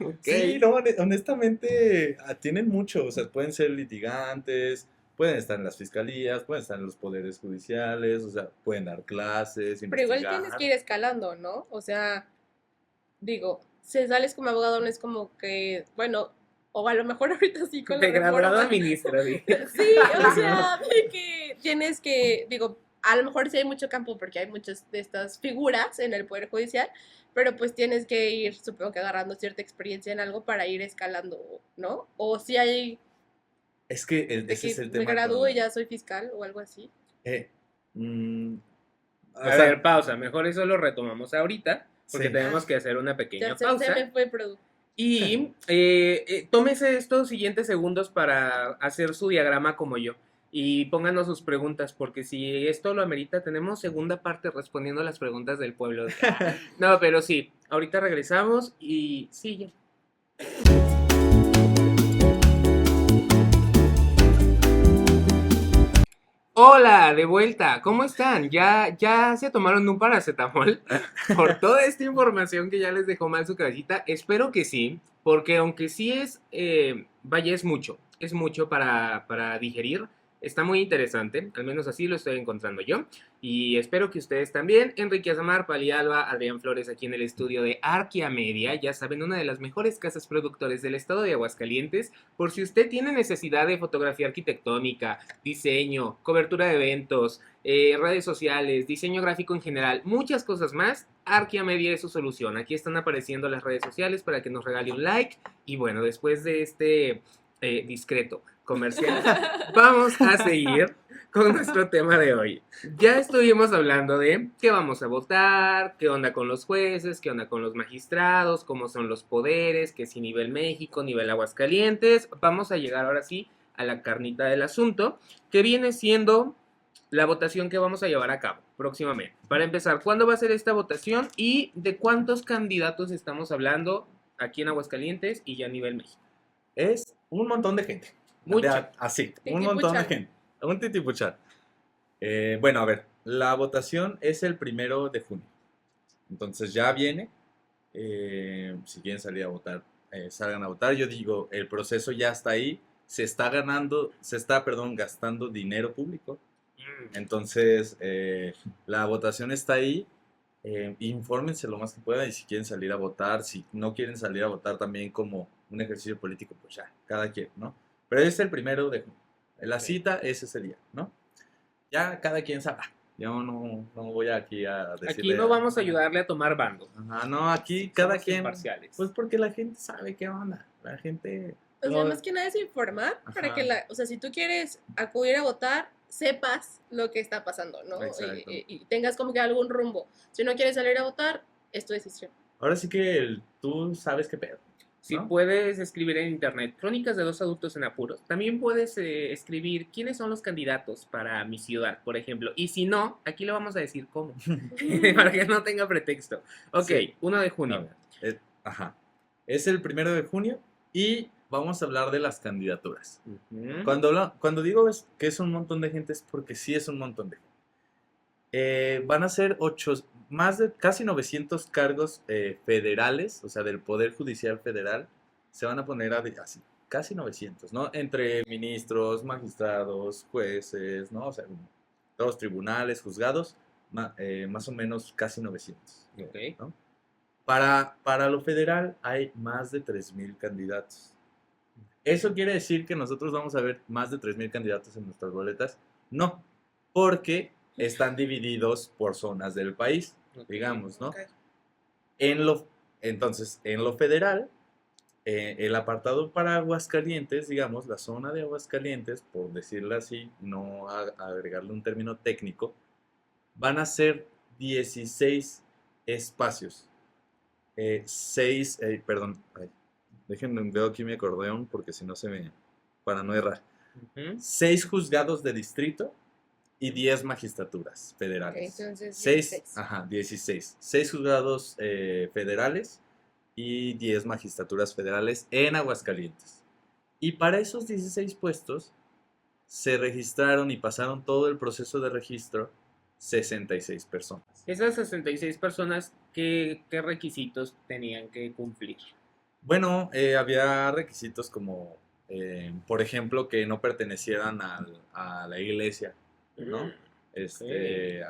S1: Ok.
S3: Sí, no, honestamente tienen mucho, o sea, pueden ser litigantes, pueden estar en las fiscalías, pueden estar en los poderes judiciales, o sea, pueden dar clases,
S2: Pero igual
S3: investigar.
S2: tienes que ir escalando, ¿no? O sea, digo, si sales como abogado no es como que, bueno, o a lo mejor ahorita sí con la
S1: De graduado a
S2: reforma.
S1: ministro, sí.
S2: Sí, o sea, de que tienes que, digo, a lo mejor sí hay mucho campo porque hay muchas de estas figuras en el Poder Judicial, pero pues tienes que ir, supongo que agarrando cierta experiencia en algo para ir escalando, ¿no? O si hay
S3: Es que
S2: de
S3: ese
S2: que
S3: es el
S2: me
S3: tema.
S2: gradúo y ya soy fiscal o algo así.
S3: O
S1: A
S3: sea,
S1: ver, pausa. Mejor eso lo retomamos ahorita, porque
S3: Sí.
S1: tenemos que hacer una pequeña
S2: Ya se
S1: pausa.
S2: me fue producto.
S1: Y tómese estos siguientes segundos para hacer su diagrama como yo. Y pónganos sus preguntas, porque si esto lo amerita, tenemos segunda parte respondiendo a las preguntas del pueblo. No, pero sí, ahorita regresamos y sí, ya. Hola, de vuelta, ¿cómo están? ¿Ya se tomaron un paracetamol? Por toda esta información que ya les dejó mal su cabecita, espero que sí, porque aunque sí vaya, es mucho para digerir, está muy interesante, al menos así lo estoy encontrando yo, y espero que ustedes también. Enrique Azamar, Pali Alba, Adrián Flores aquí en el estudio de Arquia Media, ya saben, una de las mejores casas productores del estado de Aguascalientes. Por si usted tiene necesidad de fotografía arquitectónica, diseño, cobertura de eventos, redes sociales, diseño gráfico en general, muchas cosas más, Arquia Media es su solución. Aquí están apareciendo las redes sociales para que nos regale un like. Y bueno, después de este discreto comercial, vamos a seguir con nuestro tema de hoy. Ya estuvimos hablando de qué vamos a votar, qué onda con los jueces, qué onda con los magistrados, cómo son los poderes, que si nivel México, nivel Aguascalientes. Vamos a llegar ahora sí a la carnita del asunto, que viene siendo la votación que vamos a llevar a cabo próximamente. Para empezar, ¿cuándo va a ser esta votación y de cuántos candidatos estamos hablando aquí en Aguascalientes y ya a nivel México?
S3: Es un montón de gente.
S1: Mucha.
S3: Así, un
S2: Titipuchal.
S3: montón de gente. Un titipuchal. Bueno, a ver, la votación es el 1 de junio. Entonces ya viene. Si quieren salir a votar, salgan a votar. Yo digo, el proceso ya está ahí. Se está gastando dinero público. Entonces, la votación está ahí. Infórmense lo más que puedan y si quieren salir a votar, si no quieren salir a votar también como un ejercicio político, pues ya, cada quien, ¿no? Pero es el 1 de junio. La cita es ese día, ¿no? Ya cada quien sabrá. Yo no voy aquí a decirle...
S1: Aquí no vamos a ayudarle a tomar bandos.
S3: Ajá, no, aquí cada
S1: Somos
S3: quien...
S1: imparciales.
S3: Pues porque la gente sabe qué onda. La gente...
S2: O sea,
S3: no-
S2: más que nada es informar para
S3: Ajá.
S2: que o sea, si tú quieres acudir a votar, sepas lo que está pasando, ¿no?
S3: Exacto.
S2: Y tengas como que algún rumbo. Si no quieres salir a votar, es tu decisión.
S3: Ahora sí que tú sabes qué pedo.
S1: Si
S3: ¿no?
S1: puedes escribir en internet crónicas de dos adultos en apuros, también puedes escribir quiénes son los candidatos para mi ciudad, por ejemplo. Y si no, aquí le vamos a decir cómo, para que no tenga pretexto. Ok,
S3: Sí.
S1: 1 de junio.
S3: Ajá. Es el 1 de junio y vamos a hablar de las candidaturas.
S1: Ujú.
S3: Cuando digo que es un montón de gente es porque sí es un montón de gente. Van a ser más de casi 900 cargos federales, o sea, del Poder Judicial Federal, se van a poner así, casi 900, ¿no? Entre ministros, magistrados, jueces, ¿no? O sea, todos tribunales, juzgados, más o menos casi 900.
S1: Ok.
S3: ¿no? Para lo federal hay más de 3,000 candidatos. ¿Eso quiere decir que nosotros vamos a ver más de 3,000 candidatos en nuestras boletas? No, porque están divididos por zonas del país,
S1: Ok.
S3: digamos, ¿no?
S2: Ok.
S3: Entonces, en lo federal, el apartado para Aguascalientes, digamos, la zona de Aguascalientes, por decirlo así, no agregarle un término técnico, van a ser 16 espacios. 6, perdón, déjenme, veo aquí mi acordeón porque si no para no errar.
S2: Mm.
S1: Ujú.
S3: 6 juzgados de distrito y 10 magistraturas
S2: Ok,
S3: federales.
S2: entonces
S3: 16. 6 juzgados federales y 10 magistraturas federales en Aguascalientes. Y para esos 16 puestos se registraron y pasaron todo el proceso de registro 66 personas.
S1: Esas 66 personas, ¿qué requisitos tenían que cumplir?
S3: Bueno, había requisitos como, por ejemplo, que no pertenecieran a la iglesia, ¿no?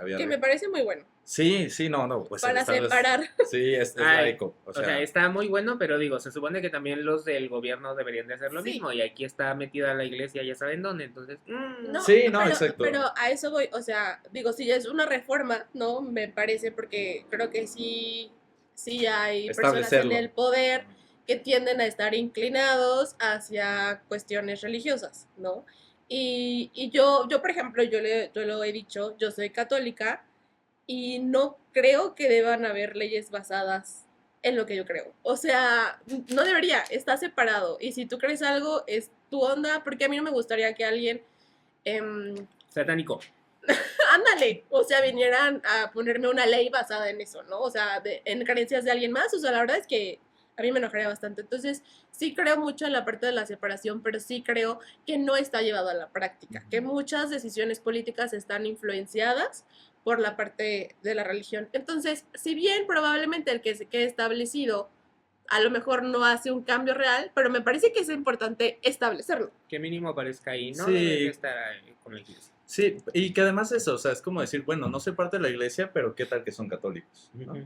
S3: Había
S2: Que me parece muy bueno.
S3: Sí, no, pues el
S2: Para
S3: Estado
S2: separar.
S3: Sí, es
S1: Ay,
S3: laico.
S1: O sea, está muy bueno, pero digo, se supone que también los del gobierno deberían de hacer lo
S2: Sí.
S1: mismo. Y aquí está metida la iglesia, ya saben dónde. Entonces,
S2: No,
S3: Sí, no,
S2: pero,
S3: exacto.
S2: pero a eso voy, o sea, digo, si es una reforma, ¿no? Me parece, porque creo que sí hay personas en
S3: Establecerlo.
S2: el poder que tienden a estar inclinados hacia cuestiones religiosas, ¿no? Y yo, por ejemplo, yo lo he dicho, yo soy católica y no creo que deban haber leyes basadas en lo que yo creo. O sea, no debería, está separado. Y si tú crees algo, es tu onda, porque a mí no me gustaría que alguien,
S1: satánico.
S2: ándale, o sea, vinieran a ponerme una ley basada en eso, ¿no? O sea, en creencias de alguien más. O sea, la verdad es que a mí me enojaría bastante. Entonces, sí creo mucho en la parte de la separación, pero sí creo que no está llevado a la práctica, que muchas decisiones políticas están influenciadas por la parte de la religión. Entonces, si bien probablemente el que se quede establecido a lo mejor no hace un cambio real, pero me parece que es importante establecerlo.
S1: Que mínimo aparezca ahí, ¿no?
S3: Sí.
S1: Debería estar con la iglesia.
S3: Sí, y que además eso, o sea, es como decir, bueno, no soy parte de la iglesia, pero ¿qué tal que son católicos? ¿no?
S1: Ujú.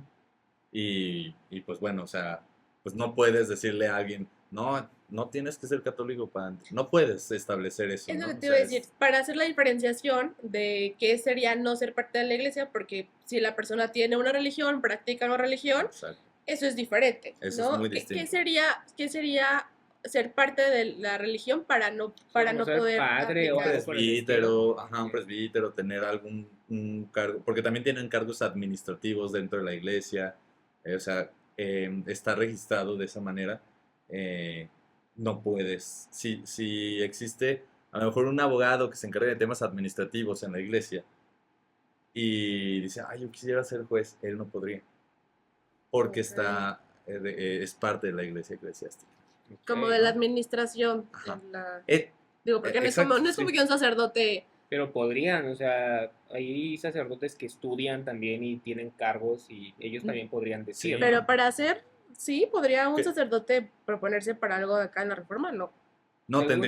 S3: Y pues bueno, o sea, pues no puedes decirle a alguien, no tienes que ser católico para... No puedes establecer eso,
S2: Es lo
S3: ¿no?
S2: que te
S3: O
S2: iba a
S3: sea,
S2: decir, para hacer la diferenciación de qué sería no ser parte de la iglesia, porque si la persona tiene una religión, practica una religión,
S3: Exacto.
S2: eso es diferente,
S3: Eso
S2: ¿no?
S3: es muy
S2: ¿Qué
S3: distinto.
S2: sería ser parte de la religión para no
S1: ser
S2: poder
S1: padre o
S2: aplicar.
S1: algo por el
S3: Presbítero, ajá, un presbítero, tener algún un cargo, porque también tienen cargos administrativos dentro de la iglesia, o sea, está registrado de esa manera, eh, no puedes, si existe a lo mejor un abogado que se encargue de temas administrativos en la iglesia y dice, ay, yo quisiera ser juez, él no podría, porque
S2: Ok.
S3: es parte de la iglesia eclesiástica.
S2: Como
S1: Ok,
S2: de la
S1: ¿no?
S2: administración.
S3: Ajá.
S2: La-
S3: Eh,
S2: digo, porque
S3: exacto,
S2: no es como
S3: sí.
S2: que un sacerdote.
S1: Pero podrían, o sea, hay sacerdotes que estudian también y tienen cargos y ellos también podrían decir,
S3: Sí.
S2: Pero
S1: ¿no?
S2: para hacer, sí, podría un
S3: Que-
S2: sacerdote proponerse para algo de acá en la reforma, no.
S3: No,
S1: Según,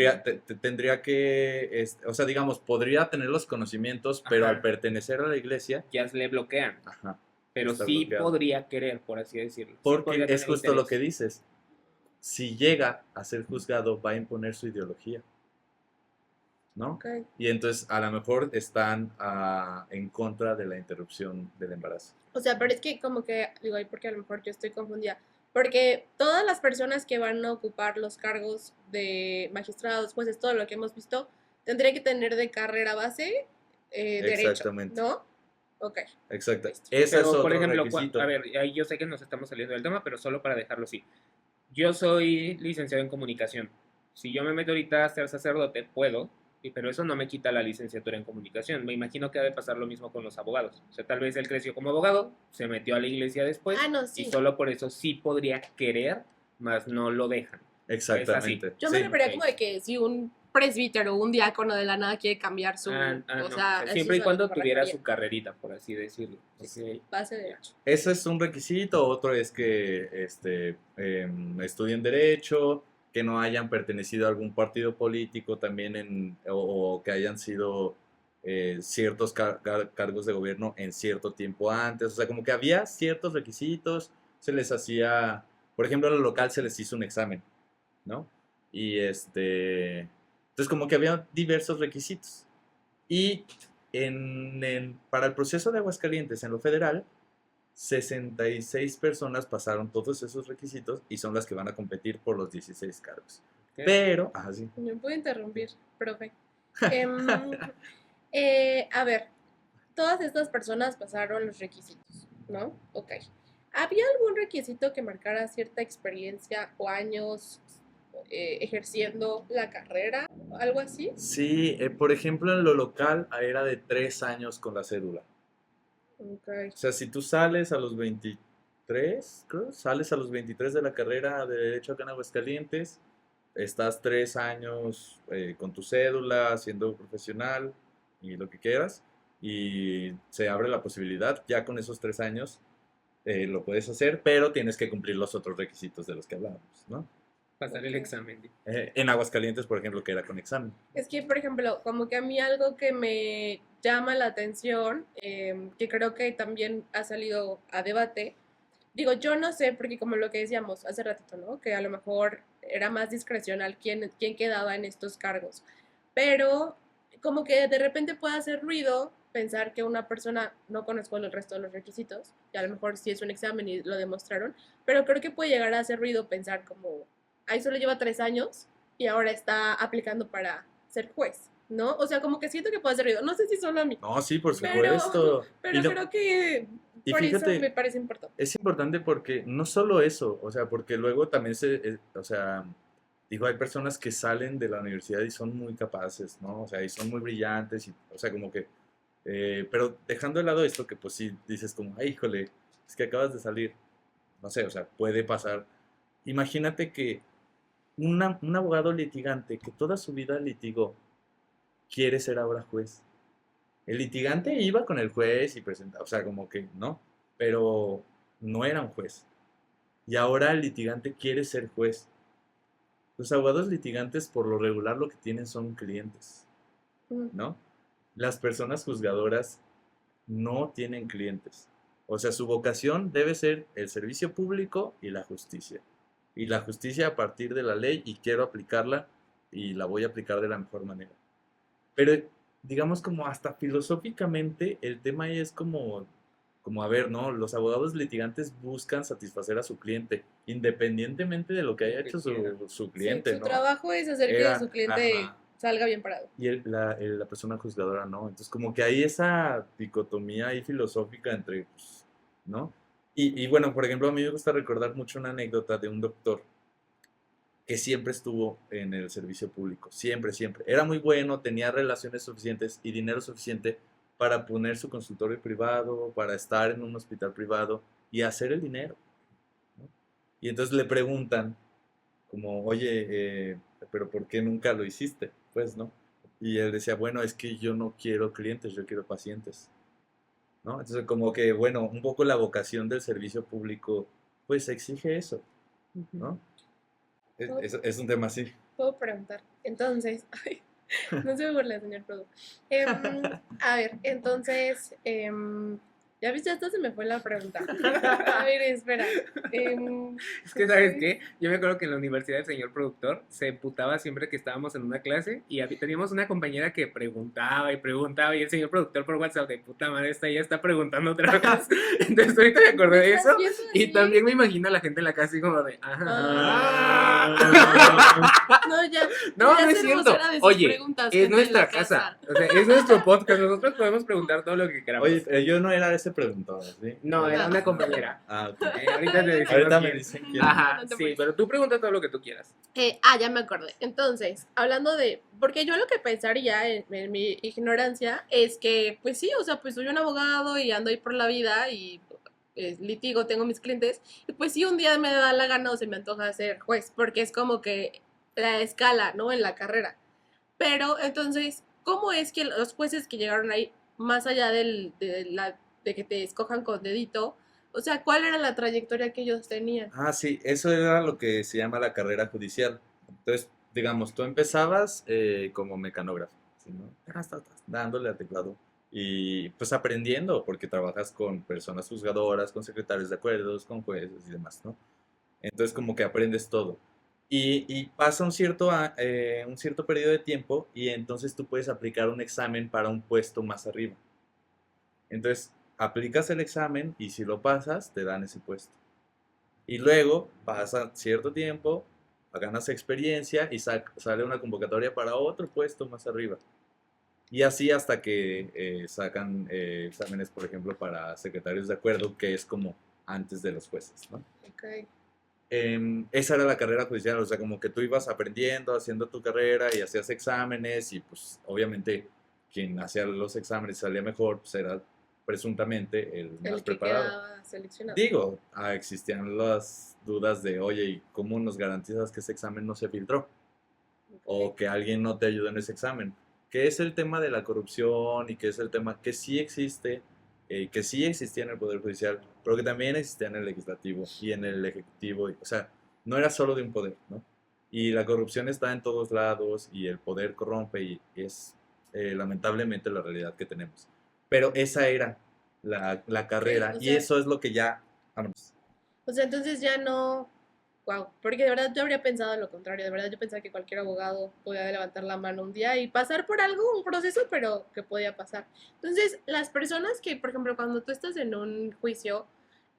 S3: tendría que, o sea, digamos, podría tener los conocimientos, pero al
S1: ajá,
S3: pertenecer a la iglesia,
S1: ya le bloquean,
S3: ajá,
S1: pero
S3: está
S1: sí
S3: bloqueado.
S1: podría querer, por así decirlo. Sí
S3: Porque
S1: podría
S3: es
S1: tener
S3: justo lo que
S1: interés.
S3: dices. Si llega a ser juzgado, va a imponer su ideología, ¿no?
S2: Ok.
S3: Y entonces a lo mejor están en contra de la interrupción del embarazo.
S2: O sea, pero es que como que, digo, ahí porque a lo mejor yo estoy confundida. Porque todas las personas que van a ocupar los cargos de magistrados, jueces, todo lo que hemos visto, tendría que tener de carrera base derecho,
S3: Exactamente,
S2: ¿no? Ok,
S3: exacto.
S2: listo.
S3: Ese es
S1: Pero, por
S3: otro
S1: ejemplo, a
S3: requisito.
S1: ver, ahí yo sé que nos estamos saliendo del tema, pero solo para dejarlo así. Yo soy licenciado en comunicación. Si yo me meto ahorita a ser sacerdote, puedo, pero eso no me quita la licenciatura en comunicación. Me imagino que ha de pasar lo mismo con los abogados. O sea, tal vez él creció como abogado, se metió a la iglesia después
S2: Ah, no,
S1: y
S2: sí.
S1: solo por eso sí podría querer, mas no lo dejan. Es así.
S3: Exactamente.
S2: Yo me
S3: Sí.
S2: refería
S1: Ok.
S2: como de que si un presbítero o un diácono de la nada quiere cambiar su...
S1: No.
S2: o sea, eso
S1: Siempre y
S2: es a lo
S1: cuando
S2: que me
S1: tuviera
S2: refería.
S1: su carrerita, por así decirlo.
S2: Sí,
S1: Ok,
S2: base de
S1: ya.
S2: derecho.
S3: Ese es un requisito. Otro es que estudien derecho, que no hayan pertenecido a algún partido político también o que hayan sido ciertos cargos de gobierno en cierto tiempo antes. O sea, como que había ciertos requisitos, se les hacía, por ejemplo, en lo local se les hizo un examen, ¿no? Y entonces como que había diversos requisitos. Y para el proceso de Aguascalientes en lo federal, 66 personas pasaron todos esos requisitos y son las que van a competir por los 16 cargos.
S1: Ok.
S3: Pero, sí.
S2: ¿Me puedo interrumpir, profe? Em, a ver, todas estas personas pasaron los requisitos, ¿no? Ok. ¿Había algún requisito que marcara cierta experiencia o años ejerciendo la carrera? ¿Algo así?
S3: Sí, por ejemplo, en lo local era de 3 años con la cédula.
S2: Ok.
S3: O sea, si tú sales a los 23, creo, sales a los 23 de la carrera de Derecho acá en Aguascalientes, estás 3 años con tu cédula, siendo profesional y lo que quieras, y se abre la posibilidad, ya con esos 3 años lo puedes hacer, pero tienes que cumplir los otros requisitos de los que hablábamos, ¿no?
S1: Pasar el examen.
S3: En Aguascalientes, por ejemplo, que era con examen.
S2: Es que, por ejemplo, como que a mí algo que me llama la atención, que creo que también ha salido a debate, digo, yo no sé, porque como lo que decíamos hace ratito, ¿no? Que a lo mejor era más discrecional quién quedaba en estos cargos. Pero como que de repente puede hacer ruido pensar que una persona, no conozco el resto de los requisitos, y a lo mejor sí es un examen y lo demostraron, pero creo que puede llegar a hacer ruido pensar como, ahí solo lleva 3 años y ahora está aplicando para ser juez, ¿no? O sea, como que siento que puede hacer ruido. No sé si solo a mí,
S3: No, sí, por
S2: pero,
S3: supuesto.
S2: pero
S3: no-
S2: creo que
S3: y
S2: por eso me
S3: fíjate,
S2: parece importante.
S3: es importante porque no solo eso, o sea, porque luego también o sea, digo, hay personas que salen de la universidad y son muy capaces, ¿no? O sea, y son muy brillantes, y, o sea, como que, pero dejando de lado esto, que pues sí dices como, ay, híjole, es que acabas de salir, no sé, o sea, puede pasar. Imagínate que un abogado litigante que toda su vida litigó, quiere ser ahora juez. El litigante iba con el juez y presentaba, o sea, como que no, pero no era un juez. Y ahora el litigante quiere ser juez. Los abogados litigantes por lo regular lo que tienen son clientes,
S2: Mm.
S3: ¿no? Las personas juzgadoras no tienen clientes. O sea, su vocación debe ser el servicio público y la justicia. Y la justicia a partir de la ley y quiero aplicarla y la voy a aplicar de la mejor manera. Pero digamos como hasta filosóficamente el tema ahí es como como a ver, ¿no? Los abogados litigantes buscan satisfacer a su cliente, independientemente de lo que haya hecho su cliente,
S2: Sí, su
S3: ¿no?
S2: trabajo es hacer que
S3: Era,
S2: su cliente
S3: ajá,
S2: salga bien parado.
S3: y la persona juzgadora no. Entonces, como que hay esa dicotomía ahí filosófica entre, pues, ¿no? Y bueno, por ejemplo, a mí me gusta recordar mucho una anécdota de un doctor que siempre estuvo en el servicio público, siempre, siempre. Era muy bueno, tenía relaciones suficientes y dinero suficiente para poner su consultorio privado, para estar en un hospital privado y hacer el dinero, ¿no? Y entonces le preguntan, como, oye, pero ¿por qué nunca lo hiciste? Pues, ¿no? Y él decía, bueno, es que yo no quiero clientes, yo quiero pacientes, ¿no? Entonces, como que, bueno, un poco la vocación del servicio público, pues exige eso, ¿no?
S2: ¿Puedo,
S3: Es un tema así.
S2: puedo preguntar? Entonces, ay, no se burle, señor Produ. A ver, entonces, ya viste, hasta se me fue la pregunta. A ver, espera.
S1: Es que, ¿sabes qué? Yo me acuerdo que en la universidad el señor productor se emputaba siempre que estábamos en una clase y teníamos una compañera que preguntaba y preguntaba y el señor productor por WhatsApp de puta madre ya está preguntando otra vez. Entonces ahorita me acordé de eso y también me imagino a la gente en la casa así como de
S2: No, ya.
S1: No,
S2: ya
S1: no es
S2: ser
S1: cierto.
S2: vocera de sus
S1: Oye,
S2: preguntas,
S1: es
S2: gente de
S1: nuestra
S2: la
S1: casa. O sea, es nuestro podcast. Nosotros podemos preguntar todo lo que queramos.
S3: Oye, yo no era ese preguntador, ¿sí?
S1: No, era una compañera.
S3: Ah, ok.
S1: Ahorita te decimos
S3: Ahorita me
S1: quién.
S3: dicen quién.
S1: Ajá,
S2: No te
S1: sí,
S2: preocupes.
S1: pero tú pregunta todo lo que tú quieras.
S2: Ya me acordé. Entonces, hablando de, porque yo lo que pensaría en mi ignorancia es que, pues sí, o sea, pues soy un abogado y ando ahí por la vida y litigo, tengo mis clientes, y pues sí, un día me da la gana o se me antoja ser juez, porque es como que la escala, ¿no? En la carrera. Pero entonces, ¿cómo es que los jueces que llegaron ahí, más allá de que te escojan con dedito, o sea, cuál era la trayectoria que ellos tenían?
S3: Ah, sí, eso era lo que se llama la carrera judicial. Entonces, digamos, tú empezabas como mecanógrafo, ¿sí, no? Dándole al teclado y pues aprendiendo, porque trabajas con personas juzgadoras, con secretarios de acuerdos, con jueces y demás, ¿no? Entonces, como que aprendes todo. Y pasa un cierto periodo de tiempo y entonces tú puedes aplicar un examen para un puesto más arriba. Entonces, aplicas el examen y si lo pasas, te dan ese puesto. Y luego pasa cierto tiempo, ganas experiencia y sale una convocatoria para otro puesto más arriba. Y así hasta que sacan exámenes, por ejemplo, para secretarios de acuerdo, que es como antes de los jueces, ¿no?
S2: Okay.
S3: Esa era la carrera judicial, o sea, como que tú ibas aprendiendo, haciendo tu carrera y hacías exámenes y pues obviamente quien hacía los exámenes y salía mejor, pues era presuntamente el más
S2: El que
S3: preparado.
S2: quedaba seleccionado.
S3: Digo, existían las dudas de, oye, ¿y cómo nos garantizas que ese examen no se filtró? O que alguien no te ayudó en ese examen. Que es el tema de la corrupción y que es el tema que sí existe, que sí existía en el Poder Judicial, pero que también existía en el Legislativo y en el Ejecutivo. O sea, no era solo de un poder, ¿no? Y la corrupción está en todos lados y el poder corrompe y es lamentablemente la realidad que tenemos. Pero esa era la carrera
S2: o
S3: y
S2: sea-
S3: eso es lo que ya... Vamos.
S2: O sea, entonces ya no. Wow, porque de verdad yo habría pensado lo contrario. De verdad yo pensaba que cualquier abogado podía levantar la mano un día y pasar por algo, un proceso, pero que podía pasar. Entonces, las personas que, por ejemplo, cuando tú estás en un juicio,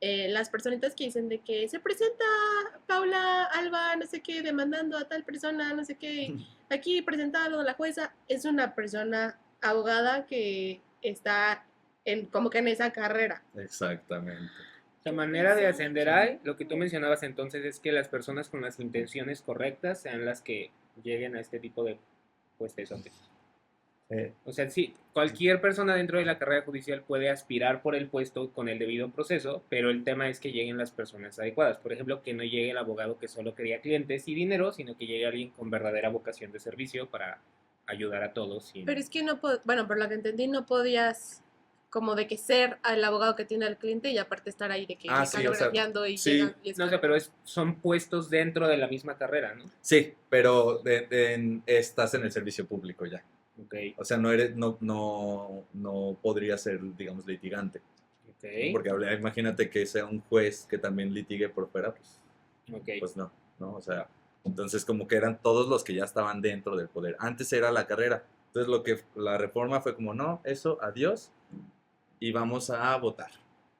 S2: las personitas que dicen de que se presenta Paula Alba, no sé qué, demandando a tal persona, no sé qué, aquí presentado la jueza, es una persona abogada que está como que en esa carrera.
S3: Exactamente.
S1: La manera de ascender ahí, lo que tú mencionabas entonces es que las personas con las intenciones correctas sean las que lleguen a este tipo de puestos. O sea, sí, cualquier persona dentro de la carrera judicial puede aspirar por el puesto con el debido proceso, pero el tema es que lleguen las personas adecuadas. Por ejemplo, que no llegue el abogado que solo quería clientes y dinero, sino que llegue alguien con verdadera vocación de servicio para ayudar a todos.
S2: Pero es que no bueno, por lo que entendí, no podías como de que ser el abogado que tiene al cliente y aparte estar ahí de que
S3: Ah, sí, o sea,
S2: mecanografiando y
S3: sí.
S2: llegan y
S1: No sé, pero son puestos dentro de la misma carrera, ¿no?
S3: Sí, pero estás en el servicio público ya.
S1: Ok,
S3: O sea, no podría ser, digamos, litigante.
S1: ok,
S3: Porque imagínate que sea un juez que también litigue por fuera,
S1: ok.
S3: pues no, ¿no? O sea, entonces como que eran todos los que ya estaban dentro del poder. Antes era la carrera. Entonces la reforma fue como, no, eso, adiós, y vamos a votar.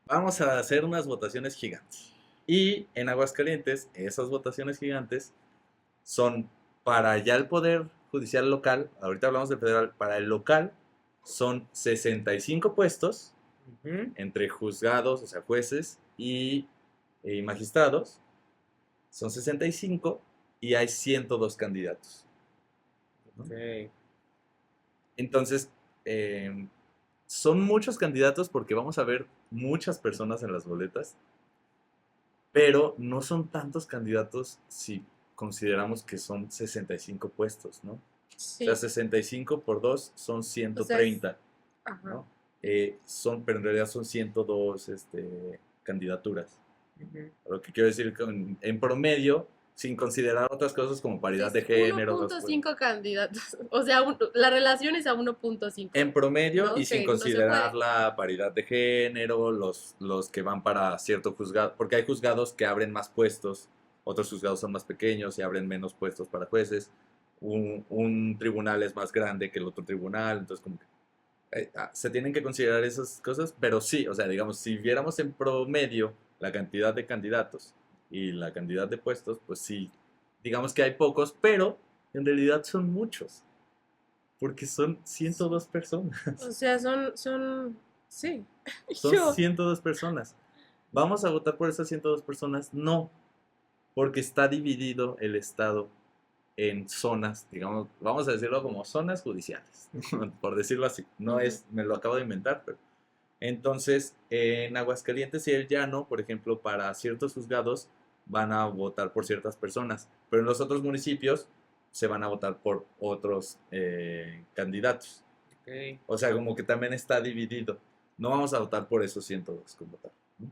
S3: vamos a hacer unas votaciones gigantes. Y en Aguascalientes, esas votaciones gigantes son para ya el Poder Judicial local, ahorita hablamos del federal, para el local son 65 puestos
S1: Ujú.
S3: entre juzgados, o sea, jueces y magistrados, son 65 y hay 102 candidatos, ¿no?
S1: Ok.
S3: Entonces, son muchos candidatos porque vamos a ver muchas personas en las boletas, pero no son tantos candidatos si consideramos que son 65 puestos, ¿no? O
S2: Sí.
S3: sea, 65 por 2 son 130,
S2: Ajá.
S3: ¿no? Pero en realidad son 102 candidaturas.
S1: Ujú.
S3: Lo que quiero decir en promedio, sin considerar otras cosas como paridad de género.
S2: 1.5 candidatos. O sea, la relación es a 1.5.
S3: En promedio
S2: No
S3: y sin
S2: sé, no se
S3: considerar
S2: puede.
S3: la paridad de género, los que van para cierto juzgado, porque hay juzgados que abren más puestos, otros juzgados son más pequeños y abren menos puestos para jueces, un tribunal es más grande que el otro tribunal, entonces como que se tienen que considerar esas cosas, pero sí, o sea, digamos, si viéramos en promedio la cantidad de candidatos y la cantidad de puestos, pues sí, digamos que hay pocos, pero en realidad son muchos, porque son 102 personas.
S2: O sea, sí.
S3: Son
S2: Yo,
S3: 102 personas. ¿Vamos a votar por esas 102 personas? No, porque está dividido el Estado en zonas, digamos, vamos a decirlo como zonas judiciales, por decirlo así. No es, me lo acabo de inventar, pero... Entonces, en Aguascalientes y el Llano, por ejemplo, para ciertos juzgados van a votar por ciertas personas, pero en los otros municipios se van a votar por otros candidatos.
S1: Ok.
S3: O sea, como que también está dividido. No vamos a votar por esos 102 con votar, ¿no?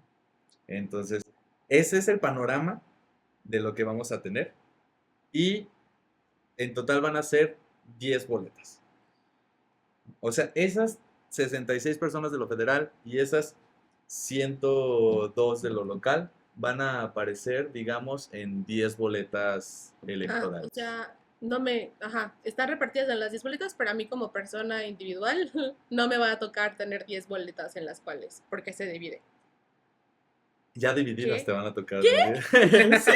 S3: Entonces, ese es el panorama de lo que vamos a tener. Y en total van a ser 10 boletas. O sea, esas 66 personas de lo federal y esas 102 de lo local van a aparecer, digamos, en 10 boletas electorales.
S2: o sea, están repartidas en las 10 boletas, pero a mí como persona individual no me va a tocar tener 10 boletas en las cuales, porque se divide.
S3: Ya divididas
S2: ¿Qué?
S3: te van a tocar.
S2: ¿Qué?
S3: Sí.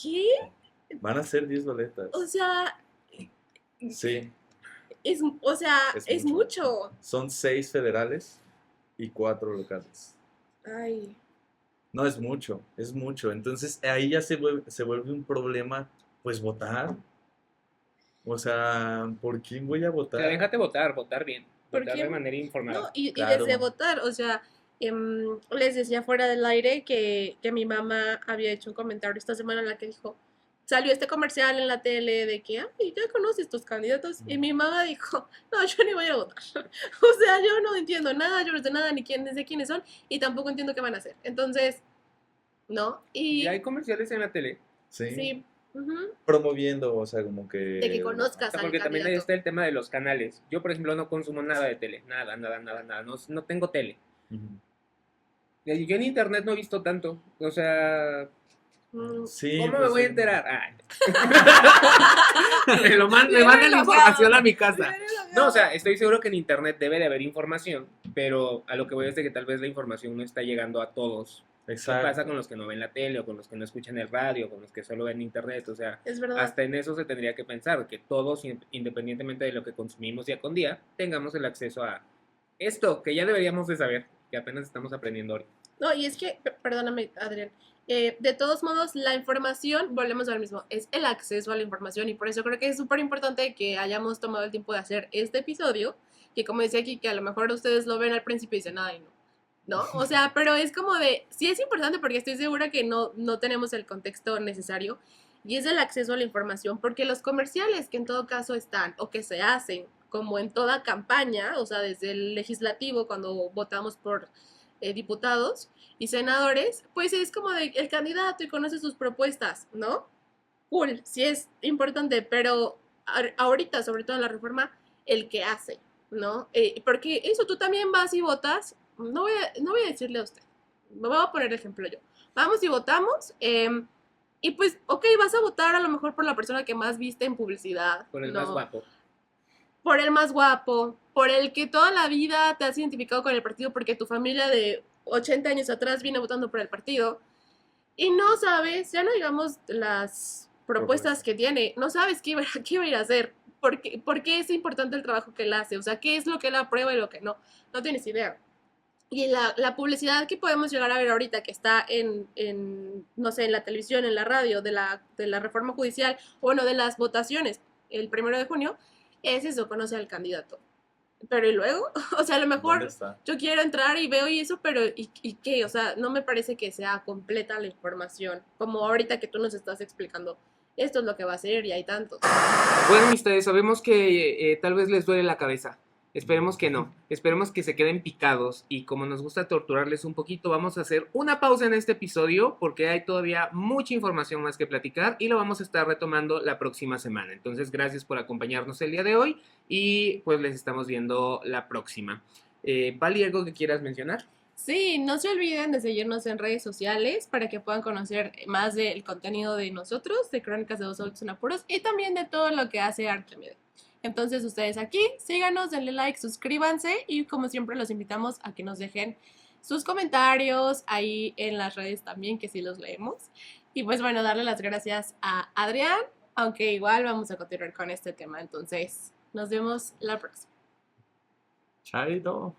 S2: ¿Qué?
S3: Van a ser 10 boletas.
S2: O sea,
S3: Sí.
S2: es mucho.
S3: Son 6 federales y 4 locales.
S2: Ay,
S3: No es mucho, es mucho. Entonces ahí ya se vuelve un problema, pues votar. O sea, ¿por quién voy a
S1: O sea,
S3: votar?
S1: déjate votar bien.
S2: ¿por
S1: Votar
S2: qué?
S1: de manera
S2: No,
S1: informada.
S2: y
S3: Claro.
S2: desde votar, o sea, les decía fuera del aire que mi mamá había hecho un comentario esta semana en la que dijo, salió este comercial en la tele de que, ay, ya conoces tus candidatos, y mi mamá dijo, no, yo ni voy a votar. O sea, yo no entiendo nada, yo no sé nada, ni quién, sé quiénes son, y tampoco entiendo qué van a hacer. Entonces, ¿no? Y
S1: Ya hay comerciales en la tele.
S3: Sí.
S2: sí, ujú,
S3: Promoviendo, o sea, como que...
S2: de que
S1: O
S2: conozcas
S1: sea,
S2: al
S1: porque también ahí
S2: candidato.
S1: está el tema de los canales. Yo, por ejemplo, no consumo nada de tele. Nada. No tengo tele.
S3: Ujú.
S1: Y yo en internet no he visto tanto. O sea,
S2: Mm,
S3: Sí,
S1: ¿cómo me
S3: pues,
S1: voy a
S3: sí.
S1: enterar? Me manda la información a mi casa. No, o sea, estoy seguro que en internet debe de haber información, pero a lo que voy es de que tal vez la información no está llegando a todos. ¿Qué
S3: Exacto.
S1: pasa con los que no ven la tele o con los que no escuchan el radio, con los que solo ven internet? O sea,
S2: es verdad.
S1: hasta en eso se tendría que pensar, que todos, independientemente de lo que consumimos día con día, tengamos el acceso a esto que ya deberíamos de saber, que apenas estamos aprendiendo ahorita.
S2: No, y es que, perdóname, Adrián, de todos modos, la información, volvemos al mismo, es el acceso a la información y por eso creo que es súper importante que hayamos tomado el tiempo de hacer este episodio, que como decía aquí, que a lo mejor ustedes lo ven al principio y dicen, ay, no, o sea, pero es como de, sí es importante porque estoy segura que no tenemos el contexto necesario y es el acceso a la información, porque los comerciales que en todo caso están o que se hacen, como en toda campaña, o sea, desde el legislativo, cuando votamos por diputados y senadores, pues es como de el candidato y conoce sus propuestas, ¿no? Cool, sí es importante, pero ahorita, sobre todo en la reforma, el que hace, ¿no? Porque eso, tú también vas y votas, no voy a decirle a usted, me voy a poner ejemplo yo. Vamos y votamos, y pues, ok, vas a votar a lo mejor por la persona que más viste en publicidad,
S1: Por el
S2: ¿no?
S1: más guapo.
S2: Por el más guapo, por el que toda la vida te has identificado con el partido porque tu familia de 80 años atrás viene votando por el partido y no sabes, ya no digamos las propuestas que tiene, no sabes qué iba a ir a hacer, por qué es importante el trabajo que él hace, o sea, qué es lo que él aprueba y lo que no, no tienes idea. Y la publicidad que podemos llegar a ver ahorita, que está no sé, en la televisión, en la radio, de la reforma judicial, bueno, de las votaciones el 1 de junio, es eso, conoce al candidato. Pero y luego, o sea, a lo
S3: ¿Dónde
S2: mejor
S3: está?
S2: yo quiero entrar y veo y eso, pero ¿y qué? O sea, no me parece que sea completa la información, como ahorita que tú nos estás explicando, esto es lo que va a ser y hay tantos.
S1: Bueno, amistades, sabemos que tal vez les duele la cabeza. Esperemos que no. Esperemos que se queden picados. Y como nos gusta torturarles un poquito, vamos a hacer una pausa en este episodio porque hay todavía mucha información más que platicar y lo vamos a estar retomando la próxima semana. Entonces, gracias por acompañarnos el día de hoy y pues les estamos viendo la próxima. ¿Vali, algo que quieras mencionar?
S2: Sí, no se olviden de seguirnos en redes sociales para que puedan conocer más del contenido de nosotros, de Crónicas de Dos Adultos en Apuros y también de todo lo que hace Arquimede. Entonces ustedes aquí, síganos, denle like, suscríbanse y como siempre los invitamos a que nos dejen sus comentarios ahí en las redes también, que sí los leemos. Y pues bueno, darle las gracias a Adrián, aunque igual vamos a continuar con este tema. Entonces, nos vemos la próxima.
S3: Chaito.